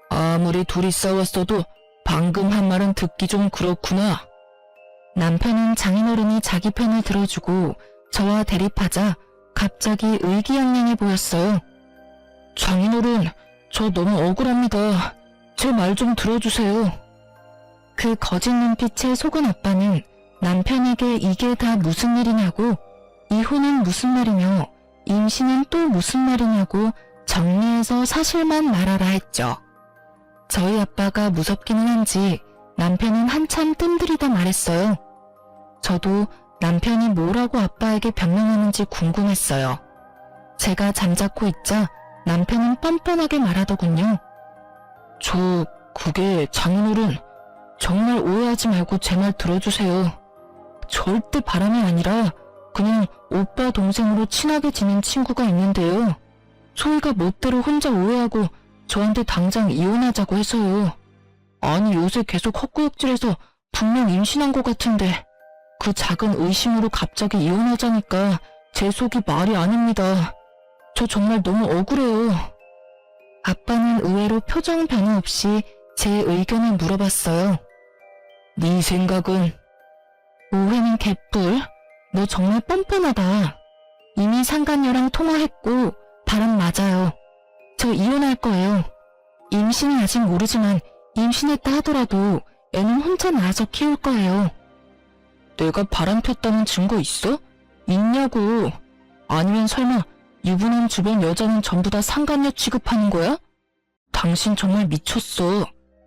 Speaker 1: 아무리 둘이 싸웠어도 방금 한 말은 듣기 좀 그렇구나. 남편은 장인어른이 자기 편을 들어주고 저와 대립하자 갑자기 의기양양해 보였어요. 장인어른, 저 너무 억울합니다. 제 말 좀 들어주세요. 그 거짓 눈빛에 속은 아빠는 남편에게 이게 다 무슨 일이냐고, 이혼은 무슨 말이며 임신은 또 무슨 말이냐고 정리해서 사실만 말하라 했죠. 저희 아빠가 무섭기는 한지 남편은 한참 뜸들이다 말했어요. 저도 남편이 뭐라고 아빠에게 변명하는지 궁금했어요. 제가 잠자코 있자 남편은 뻔뻔하게 말하더군요. 그게 장인어른, 정말 오해하지 말고 제 말 들어주세요. 절대 바람이 아니라 그냥 오빠 동생으로 친하게 지낸 친구가 있는데요. 소희가 멋대로 혼자 오해하고 저한테 당장 이혼하자고 해서요. 아니 요새 계속 헛구역질해서 분명 임신한 것 같은데 그 작은 의심으로 갑자기 이혼하자니까 제 속이 말이 아닙니다. 저 정말 너무 억울해요. 아빠는 의외로 표정 변화 없이 제 의견을 물어봤어요. 네 생각은? 오해는 개뿔. 너 정말 뻔뻔하다. 이미 상간녀랑 통화했고 바람 맞아요. 저 이혼할 거예요. 임신은 아직 모르지만 임신했다 하더라도 애는 혼자 낳아서 키울 거예요. 내가 바람 폈다는 증거 있어? 있냐고. 아니면 설마 유부남 주변 여자는 전부 다 상간녀 취급하는 거야? 당신 정말 미쳤어.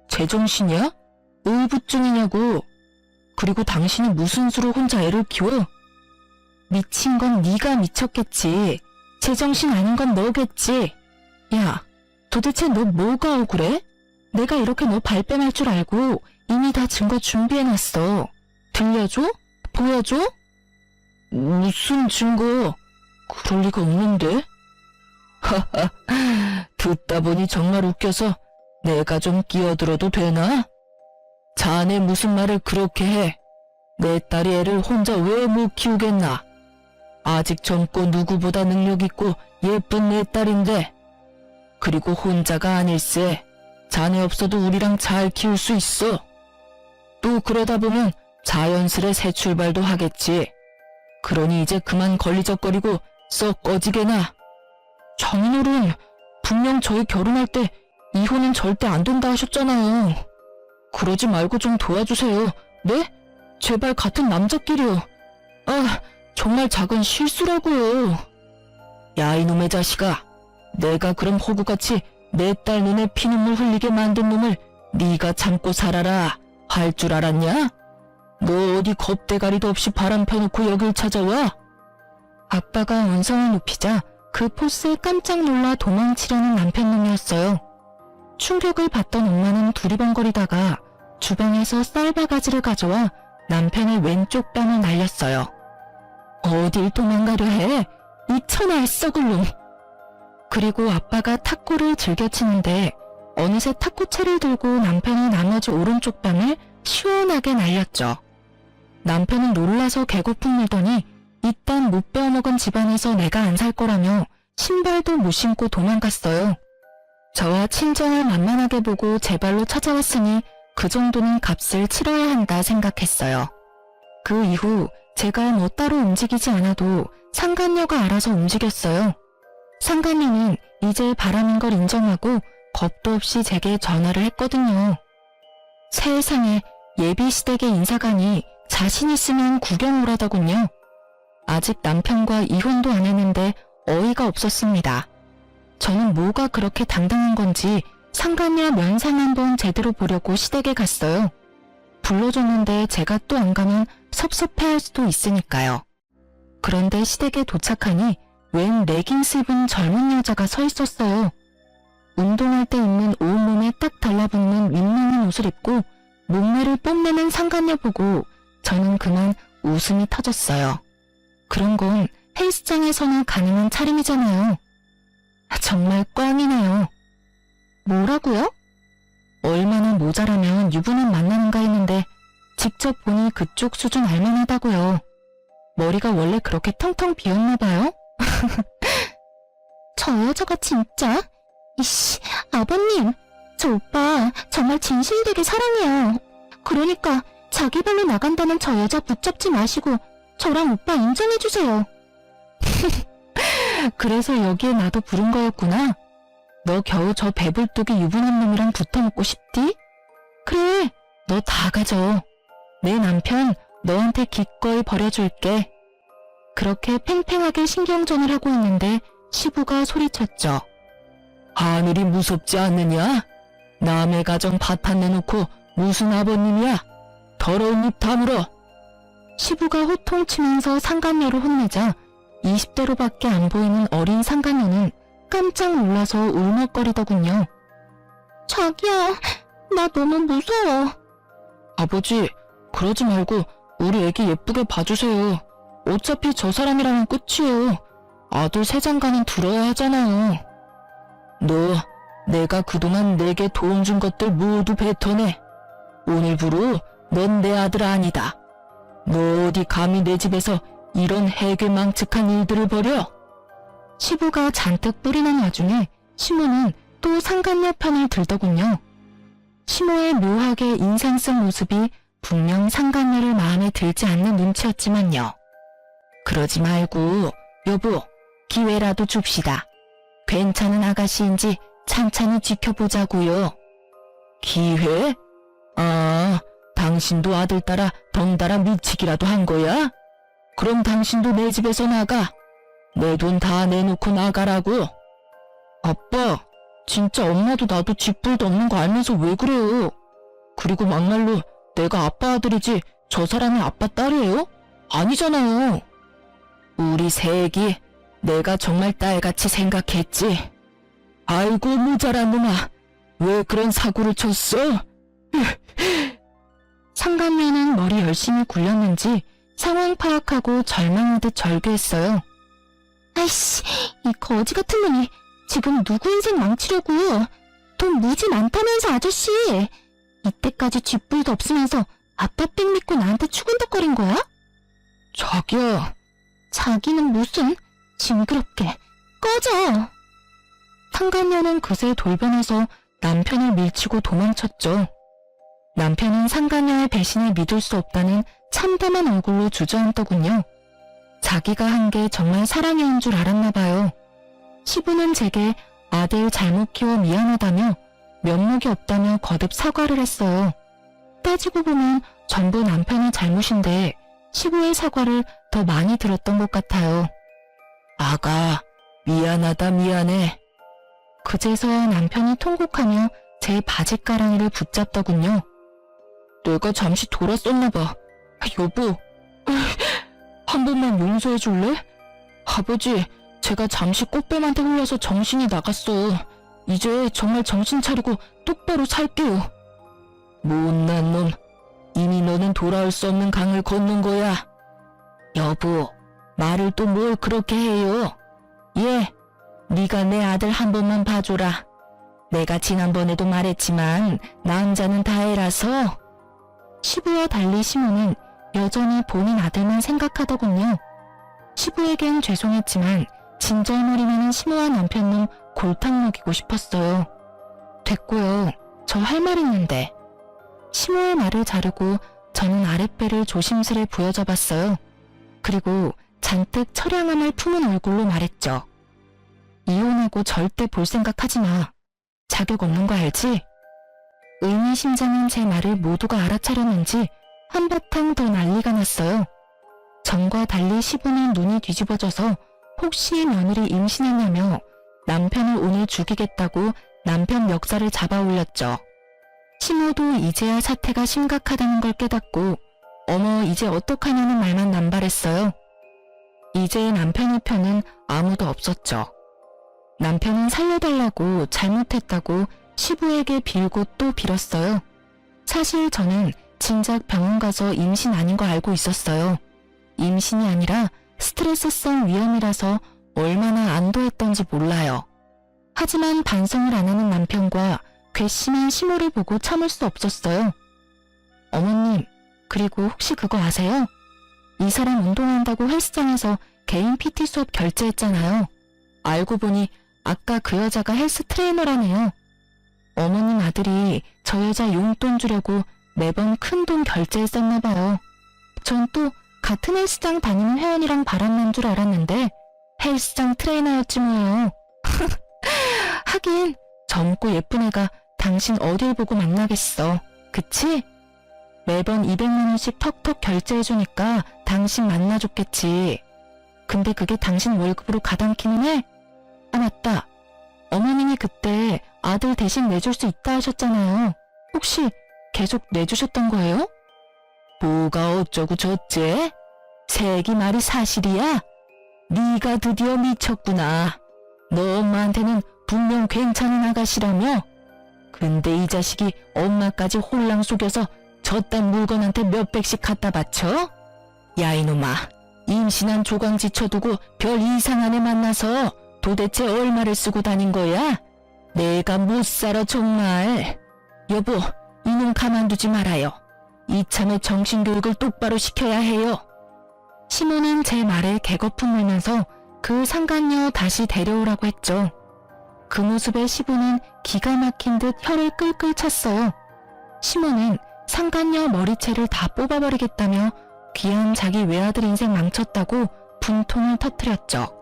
Speaker 1: 제정신이야? 의부증이냐고. 그리고 당신이 무슨 수로 혼자 애를 키워? 미친 건 네가 미쳤겠지. 제정신 아닌 건 너겠지. 야, 도대체 너 뭐가 억울해? 내가 이렇게 너 발뺌할 줄 알고 이미 다 증거 준비해놨어. 들려줘? 보여줘? 무슨 증거? 그럴 리가 없는데? 하하, 듣다 보니 정말 웃겨서 내가 좀 끼어들어도 되나? 자네 무슨 말을 그렇게 해? 내 딸이 애를 혼자 왜 못 키우겠나? 아직 젊고 누구보다 능력 있고 예쁜 내 딸인데. 그리고 혼자가 아닐세. 자네 없어도 우리랑 잘 키울 수 있어. 또 그러다 보면 자연스레 새 출발도 하겠지. 그러니 이제 그만 걸리적거리고 썩 꺼지게나. 장인어른, 분명 저희 결혼할 때 이혼은 절대 안 된다 하셨잖아요. 그러지 말고 좀 도와주세요. 네? 제발 같은 남자끼리요. 아, 정말 작은 실수라고요. 야, 이놈의 자식아. 내가 그럼 호구같이 내 딸 눈에 피눈물 흘리게 만든 놈을 네가 참고 살아라 할 줄 알았냐? 너 어디 겁대가리도 없이 바람 펴놓고 여길 찾아와? 아빠가 언성을 높이자 그 포스에 깜짝 놀라 도망치려는 남편놈이었어요. 충격을 받던 엄마는 두리번거리다가 주방에서 쌀바가지를 가져와 남편의 왼쪽 뺨을 날렸어요. 어딜 도망가려 해? 이 천하의 썩을 놈. 그리고 아빠가 탁구를 즐겨치는데 어느새 탁구채를 들고 남편의 나머지 오른쪽 뺨을 시원하게 날렸죠. 남편은 놀라서 개고풍 물더니 이딴 못 배워먹은 집안에서 내가 안 살 거라며 신발도 못 신고 도망갔어요. 저와 친정을 만만하게 보고 제 발로 찾아왔으니 그 정도는 값을 치러야 한다 생각했어요. 그 이후 제가 뭐 따로 움직이지 않아도 상간녀가 알아서 움직였어요. 상간녀는 이제 바람인 걸 인정하고 겁도 없이 제게 전화를 했거든요. 세상에, 예비시댁의 인사가니 자신 있으면 구경 오라더군요. 아직 남편과 이혼도 안 했는데 어이가 없었습니다. 저는 뭐가 그렇게 당당한 건지 상간녀 면상 한번 제대로 보려고 시댁에 갔어요. 불러줬는데 제가 또 안 가면 섭섭해할 수도 있으니까요. 그런데 시댁에 도착하니 웬 레깅스 입은 젊은 여자가 서 있었어요. 운동할 때 입는 온몸에 딱 달라붙는 윗면인 옷을 입고 몸매를 뽐내는 상간녀 보고 저는 그만 웃음이 터졌어요. 그런 건 헬스장에서나 가능한 차림이잖아요. 정말 꽝이네요. 뭐라고요? 얼마나 모자라면 유부남 만나는가 했는데 직접 보니 그쪽 수준 알만하다고요. 머리가 원래 그렇게 텅텅 비었나 봐요? 저 여자가 진짜? 이씨, 아버님, 저 오빠 정말 진실되게 사랑해요. 그러니까 자기 발로 나간다는 저 여자 붙잡지 마시고 저랑 오빠 인정해주세요. 그래서 여기에 나도 부른 거였구나. 너 겨우 저 배불뚝이 유부남 놈이랑 붙어먹고 싶디? 그래, 너 다 가져. 내 남편 너한테 기꺼이 버려줄게. 그렇게 팽팽하게 신경전을 하고 있는데 시부가 소리쳤죠. 하늘이 무섭지 않느냐? 남의 가정 파탄 내놓고 무슨 아버님이야? 더러운 입 다물어. 시부가 호통치면서 상간녀를 혼내자 20대로밖에 안 보이는 어린 상간녀는 깜짝 놀라서 울먹거리더군요. 자기야, 나 너무 무서워. 아버지, 그러지 말고 우리 애기 예쁘게 봐주세요. 어차피 저 사람이라면 끝이에요. 아들 세 장가는 들어야 하잖아요. 너, 내가 그동안 내게 도움 준 것들 모두 뱉어내. 오늘부로 넌 내 아들 아니다. 너 어디 감히 내 집에서 이런 해괴망측한 일들을 벌여? 시부가 잔뜩 뿌리는 와중에 시모는 또 상간녀 편을 들더군요. 시모의 묘하게 인상 쓴 모습이 분명 상간녀를 마음에 들지 않는 눈치였지만요. 그러지 말고 여보, 기회라도 줍시다. 괜찮은 아가씨인지 찬찬히 지켜보자고요. 기회? 아, 당신도 아들 따라 덩달아 미치기라도 한 거야? 그럼 당신도 내 집에서 나가. 내 돈 다 내놓고 나가라고. 아빠, 진짜 엄마도 나도 쥐뿔도 없는 거 알면서 왜 그래요? 그리고 막말로 내가 아빠 아들이지 저 사람이 아빠 딸이에요? 아니잖아요. 우리 새애기, 내가 정말 딸같이 생각했지. 아이고 모자란 놈아, 왜 그런 사고를 쳤어? 상간녀는 머리 열심히 굴렸는지 상황 파악하고 절망하듯 절규했어요. 아이씨, 이 거지 같은 놈이 지금 누구 인생 망치려고요? 돈 무지 많다면서 아저씨. 이때까지 쥐뿔도 없으면서 아빠 백 믿고 나한테 추근덕거린 거야? 자기야. 자기는 무슨, 징그럽게 꺼져. 상간녀는 그새 돌변해서 남편을 밀치고 도망쳤죠. 남편은 상간녀의 배신을 믿을 수 없다는 참담한 얼굴로 주저앉더군요. 자기가 한 게 정말 사랑이었는 줄 알았나 봐요. 시부는 제게 아들 잘못 키워 미안하다며 면목이 없다며 거듭 사과를 했어요. 따지고 보면 전부 남편의 잘못인데 시부의 사과를 더 많이 들었던 것 같아요. 아가, 미안하다 미안해. 그제서야 남편이 통곡하며 제 바지가랑이를 붙잡더군요. 내가 잠시 돌았었나 봐. 여보, 한 번만 용서해 줄래? 아버지, 제가 잠시 꽃뱀한테 홀려서 정신이 나갔어. 이제 정말 정신 차리고 똑바로 살게요. 못난 놈, 이미 너는 돌아올 수 없는 강을 건넌 거야. 여보, 말을 또 뭘 그렇게 해요? 예, 네가 내 아들 한 번만 봐줘라. 내가 지난번에도 말했지만 남자는 다 애라서. 시부와 달리 시모는 여전히 본인 아들만 생각하더군요. 시부에겐 죄송했지만 진절머리 나는 시모와 남편놈 골탕 먹이고 싶었어요. 됐고요. 저 할 말 있는데. 시모의 말을 자르고 저는 아랫배를 조심스레 부여잡았어요. 그리고 잔뜩 처량함을 품은 얼굴로 말했죠. 이혼하고 절대 볼 생각하지 마. 자격 없는 거 알지? 의미심장한 제 말을 모두가 알아차렸는지 한바탕 더 난리가 났어요. 전과 달리 시부는 눈이 뒤집어져서 혹시 며느리 임신했냐며 남편을 오늘 죽이겠다고 남편 멱살을 잡아 올렸죠. 시모도 이제야 사태가 심각하다는 걸 깨닫고 어머 이제 어떡하냐는 말만 남발했어요. 이제 남편의 편은 아무도 없었죠. 남편은 살려달라고 잘못했다고 시부에게 빌고 또 빌었어요. 사실 저는 진작 병원 가서 임신 아닌 거 알고 있었어요. 임신이 아니라 스트레스성 위험이라서 얼마나 안도했던지 몰라요. 하지만 반성을 안 하는 남편과 괘씸한 시모를 보고 참을 수 없었어요. 어머님, 그리고 혹시 그거 아세요? 이 사람 운동한다고 헬스장에서 개인 PT 수업 결제했잖아요. 알고 보니 아까 그 여자가 헬스 트레이너라네요. 어머님 아들이 저 여자 용돈 주려고 매번 큰 돈 결제했었나 봐요. 전 또 같은 헬스장 다니는 회원이랑 바람난 줄 알았는데 헬스장 트레이너였지 뭐예요. 하긴 젊고 예쁜 애가 당신 어딜 보고 만나겠어. 그치? 매번 200만 원씩 턱턱 결제해주니까 당신 만나줬겠지. 근데 그게 당신 월급으로 가당키는 해? 아 맞다. 어머님이 그때 아들 대신 내줄 수 있다 하셨잖아요. 혹시 계속 내주셨던 거예요? 뭐가 어쩌고 저째? 새끼 말이 사실이야? 네가 드디어 미쳤구나. 너 엄마한테는 분명 괜찮은 아가씨라며? 근데 이 자식이 엄마까지 홀랑 속여서 저딴 물건한테 몇백씩 갖다 바쳐? 야 이놈아, 임신한 조강 지쳐두고 별 이상한 애 만나서 도대체 얼마를 쓰고 다닌 거야? 내가 못 살아 정말. 여보, 이놈 가만두지 말아요. 이참에 정신교육을 똑바로 시켜야 해요. 시모는 제 말에 개거품 물면서 그 상간녀 다시 데려오라고 했죠. 그 모습에 시부는 기가 막힌 듯 혀를 끌끌 찼어요. 시모는 상간녀 머리채를 다 뽑아버리겠다며 귀한 자기 외아들 인생 망쳤다고 분통을 터뜨렸죠.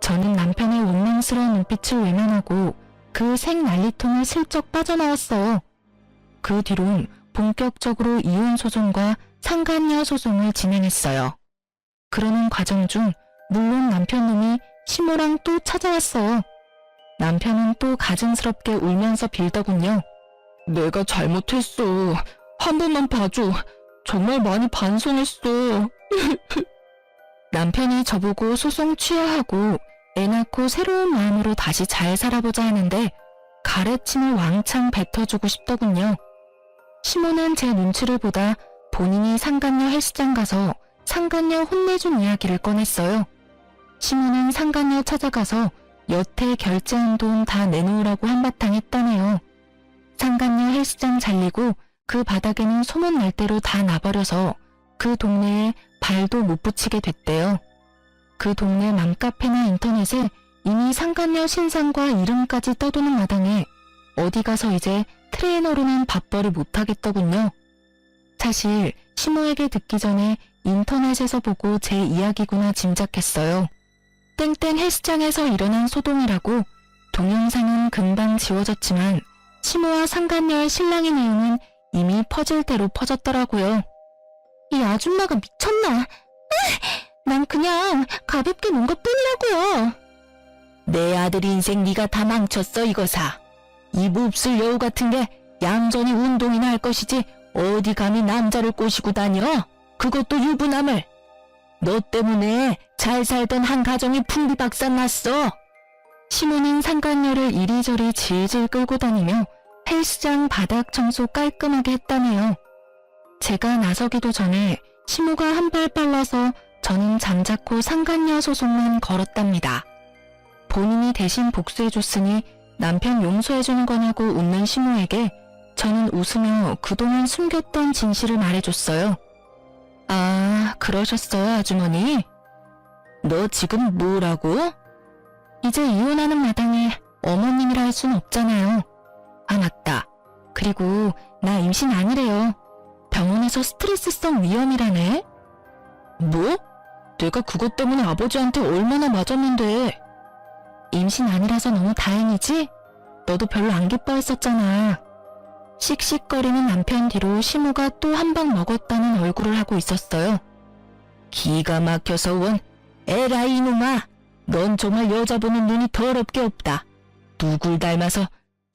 Speaker 1: 저는 남편의 원망스러운 눈빛을 외면하고 그 생난리통을 슬쩍 빠져나왔어요. 그 뒤론 본격적으로 이혼 소송과 상간녀 소송을 진행했어요. 그러는 과정 중 물론 남편 놈이 시모랑 또 찾아왔어요. 남편은 또 가증스럽게 울면서 빌더군요. 내가 잘못했어. 한 번만 봐줘. 정말 많이 반성했어. 남편이 저보고 소송 취하하고 애 낳고 새로운 마음으로 다시 잘 살아보자 하는데 가래침을 왕창 뱉어주고 싶더군요. 시모는 제 눈치를 보다 본인이 상간녀 헬스장 가서 상간녀 혼내준 이야기를 꺼냈어요. 시모는 상간녀 찾아가서 여태 결제한 돈 다 내놓으라고 한바탕 했다네요. 상간녀 헬스장 잘리고 그 바닥에는 소문 날 대로 다 나버려서 그 동네에 발도 못 붙이게 됐대요. 그 동네 맘카페나 인터넷에 이미 상간녀 신상과 이름까지 떠도는 마당에 어디 가서 이제 트레이너로는 밥벌이 못하겠더군요. 사실 시모에게 듣기 전에 인터넷에서 보고 제 이야기구나 짐작했어요. 땡땡 헬스장에서 일어난 소동이라고 동영상은 금방 지워졌지만 시모와 상간녀의 신랑의 내용은 이미 퍼즐대로 퍼졌더라고요. 이 아줌마가 미쳤나? 난 그냥 가볍게 논 것뿐이라고요. 내 아들 인생 네가 다 망쳤어 이거사. 이 몹쓸 여우 같은 게 얌전히 운동이나 할 것이지 어디 감히 남자를 꼬시고 다녀? 그것도 유부남을. 너 때문에 잘 살던 한 가정이 풍비박산 났어. 시모는 상간녀를 이리저리 질질 끌고 다니며 헬스장 바닥 청소 깔끔하게 했다네요. 제가 나서기도 전에 시모가 한 발 빨라서 저는 잠자코 상간녀 소송만 걸었답니다. 본인이 대신 복수해줬으니 남편 용서해주는 거냐고 웃는 시모에게 저는 웃으며 그동안 숨겼던 진실을 말해줬어요. 아, 그러셨어요, 아주머니? 너 지금 뭐라고? 이제 이혼하는 마당에 어머님이라 할 순 없잖아요. 아, 맞다. 그리고 나 임신 아니래요. 병원에서 스트레스성 위염이라네. 뭐? 내가 그것 때문에 아버지한테 얼마나 맞았는데. 임신 아니라서 너무 다행이지? 너도 별로 안 기뻐했었잖아. 씩씩거리는 남편 뒤로 시모가 또 한 방 먹었다는 얼굴을 하고 있었어요. 기가 막혀서 원. 에라이 이놈아. 넌 정말 여자 보는 눈이 더럽게 없다. 누굴 닮아서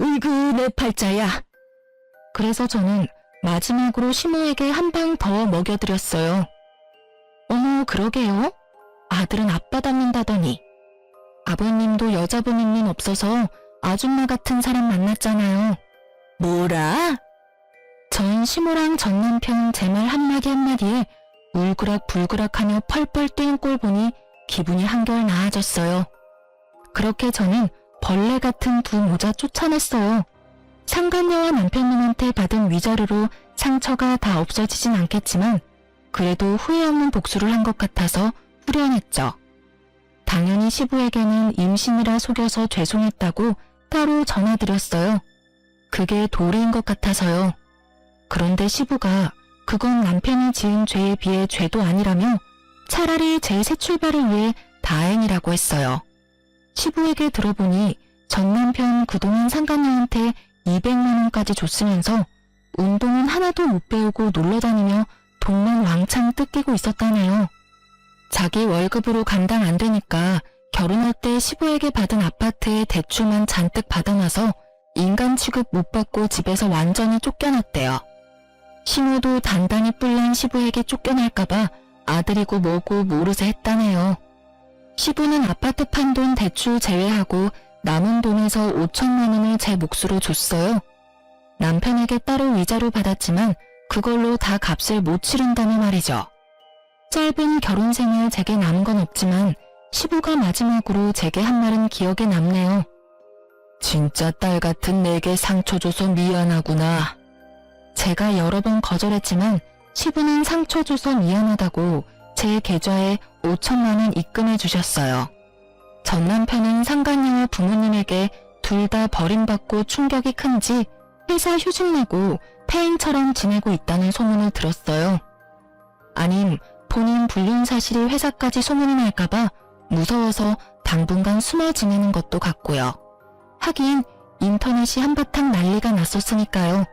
Speaker 1: 으이그 내 팔자야. 그래서 저는 마지막으로 시모에게 한 방 더 먹여드렸어요. 어머 그러게요. 아들은 아빠 닮는다더니. 아버님도 여자분인 일 없어서 아줌마 같은 사람 만났잖아요. 뭐라? 전 시모랑 전 남편 제 말 한마디 한마디에 울그락불그락하며 펄펄 뛰는 꼴 보니 기분이 한결 나아졌어요. 그렇게 저는 벌레 같은 두 모자 쫓아냈어요. 상간녀와 남편님한테 받은 위자료로 상처가 다 없어지진 않겠지만 그래도 후회 없는 복수를 한 것 같아서 후련했죠. 당연히 시부에게는 임신이라 속여서 죄송했다고 따로 전화드렸어요. 그게 도리인 것 같아서요. 그런데 시부가 그건 남편이 지은 죄에 비해 죄도 아니라며 차라리 제 새 출발을 위해 다행이라고 했어요. 시부에게 들어보니 전 남편 그동안 상간녀한테 200만 원까지 줬으면서 운동은 하나도 못 배우고 놀러다니며 돈만 왕창 뜯기고 있었다네요. 자기 월급으로 감당 안 되니까 결혼할 때 시부에게 받은 아파트에 대출만 잔뜩 받아놔서 인간 취급 못 받고 집에서 완전히 쫓겨났대요. 신호도 단단히 뿔난 시부에게 쫓겨날까봐 아들이고 뭐고 모르쇠 했다네요. 시부는 아파트 판돈 대출 제외하고 남은 돈에서 5천만 원을 제 몫으로 줬어요. 남편에게 따로 위자료 받았지만 그걸로 다 값을 못 치른다며 말이죠. 짧은 결혼 생활 제게 남은 건 없지만 시부가 마지막으로 제게 한 말은 기억에 남네요. 진짜 딸 같은 내게 상처 줘서 미안하구나. 제가 여러 번 거절했지만 시부는 상처 줘서 미안하다고 제 계좌에 5천만 원 입금해 주셨어요. 전 남편은 상간녀와 부모님에게 둘 다 버림받고 충격이 큰지 회사 휴직 내고 폐행처럼 지내고 있다는 소문을 들었어요. 아님 본인 불륜 사실이 회사까지 소문이 날까봐 무서워서 당분간 숨어 지내는 것도 같고요. 하긴 인터넷이 한바탕 난리가 났었으니까요.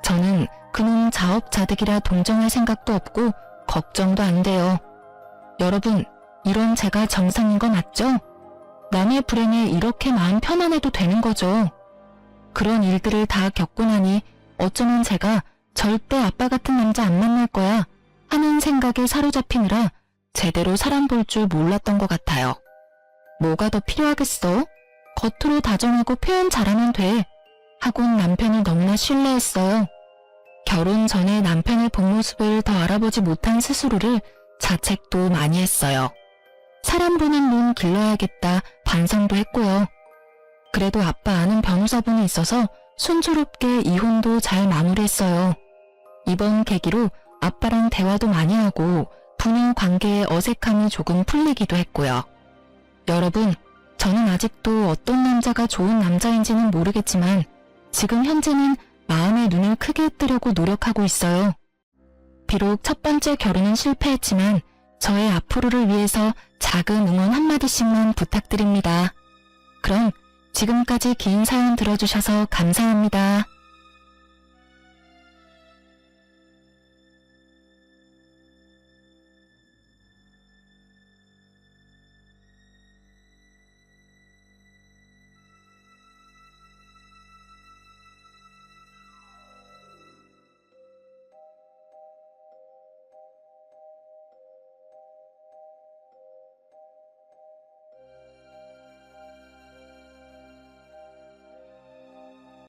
Speaker 1: 저는 그놈 자업자득이라 동정할 생각도 없고 걱정도 안 돼요. 여러분, 이런 제가 정상인 거 맞죠? 남의 불행에 이렇게 마음 편안해도 되는 거죠. 그런 일들을 다 겪고 나니 어쩌면 제가 절대 아빠 같은 남자 안 만날 거야 하는 생각에 사로잡히느라 제대로 사람 볼 줄 몰랐던 것 같아요. 뭐가 더 필요하겠어? 겉으로 다정하고 표현 잘하면 돼. 하곤 남편을 너무나 신뢰했어요. 결혼 전에 남편의 본 모습을 더 알아보지 못한 스스로를 자책도 많이 했어요. 사람 보는 눈 길러야겠다 반성도 했고요. 그래도 아빠 아는 변호사분이 있어서 순조롭게 이혼도 잘 마무리했어요. 이번 계기로 아빠랑 대화도 많이 하고 부녀 관계의 어색함이 조금 풀리기도 했고요. 여러분, 저는 아직도 어떤 남자가 좋은 남자인지는 모르겠지만 지금 현재는 마음의 눈을 크게 뜨려고 노력하고 있어요. 비록 첫 번째 결혼은 실패했지만 저의 앞으로를 위해서 작은 응원 한마디씩만 부탁드립니다. 그럼 지금까지 긴 사연 들어주셔서 감사합니다.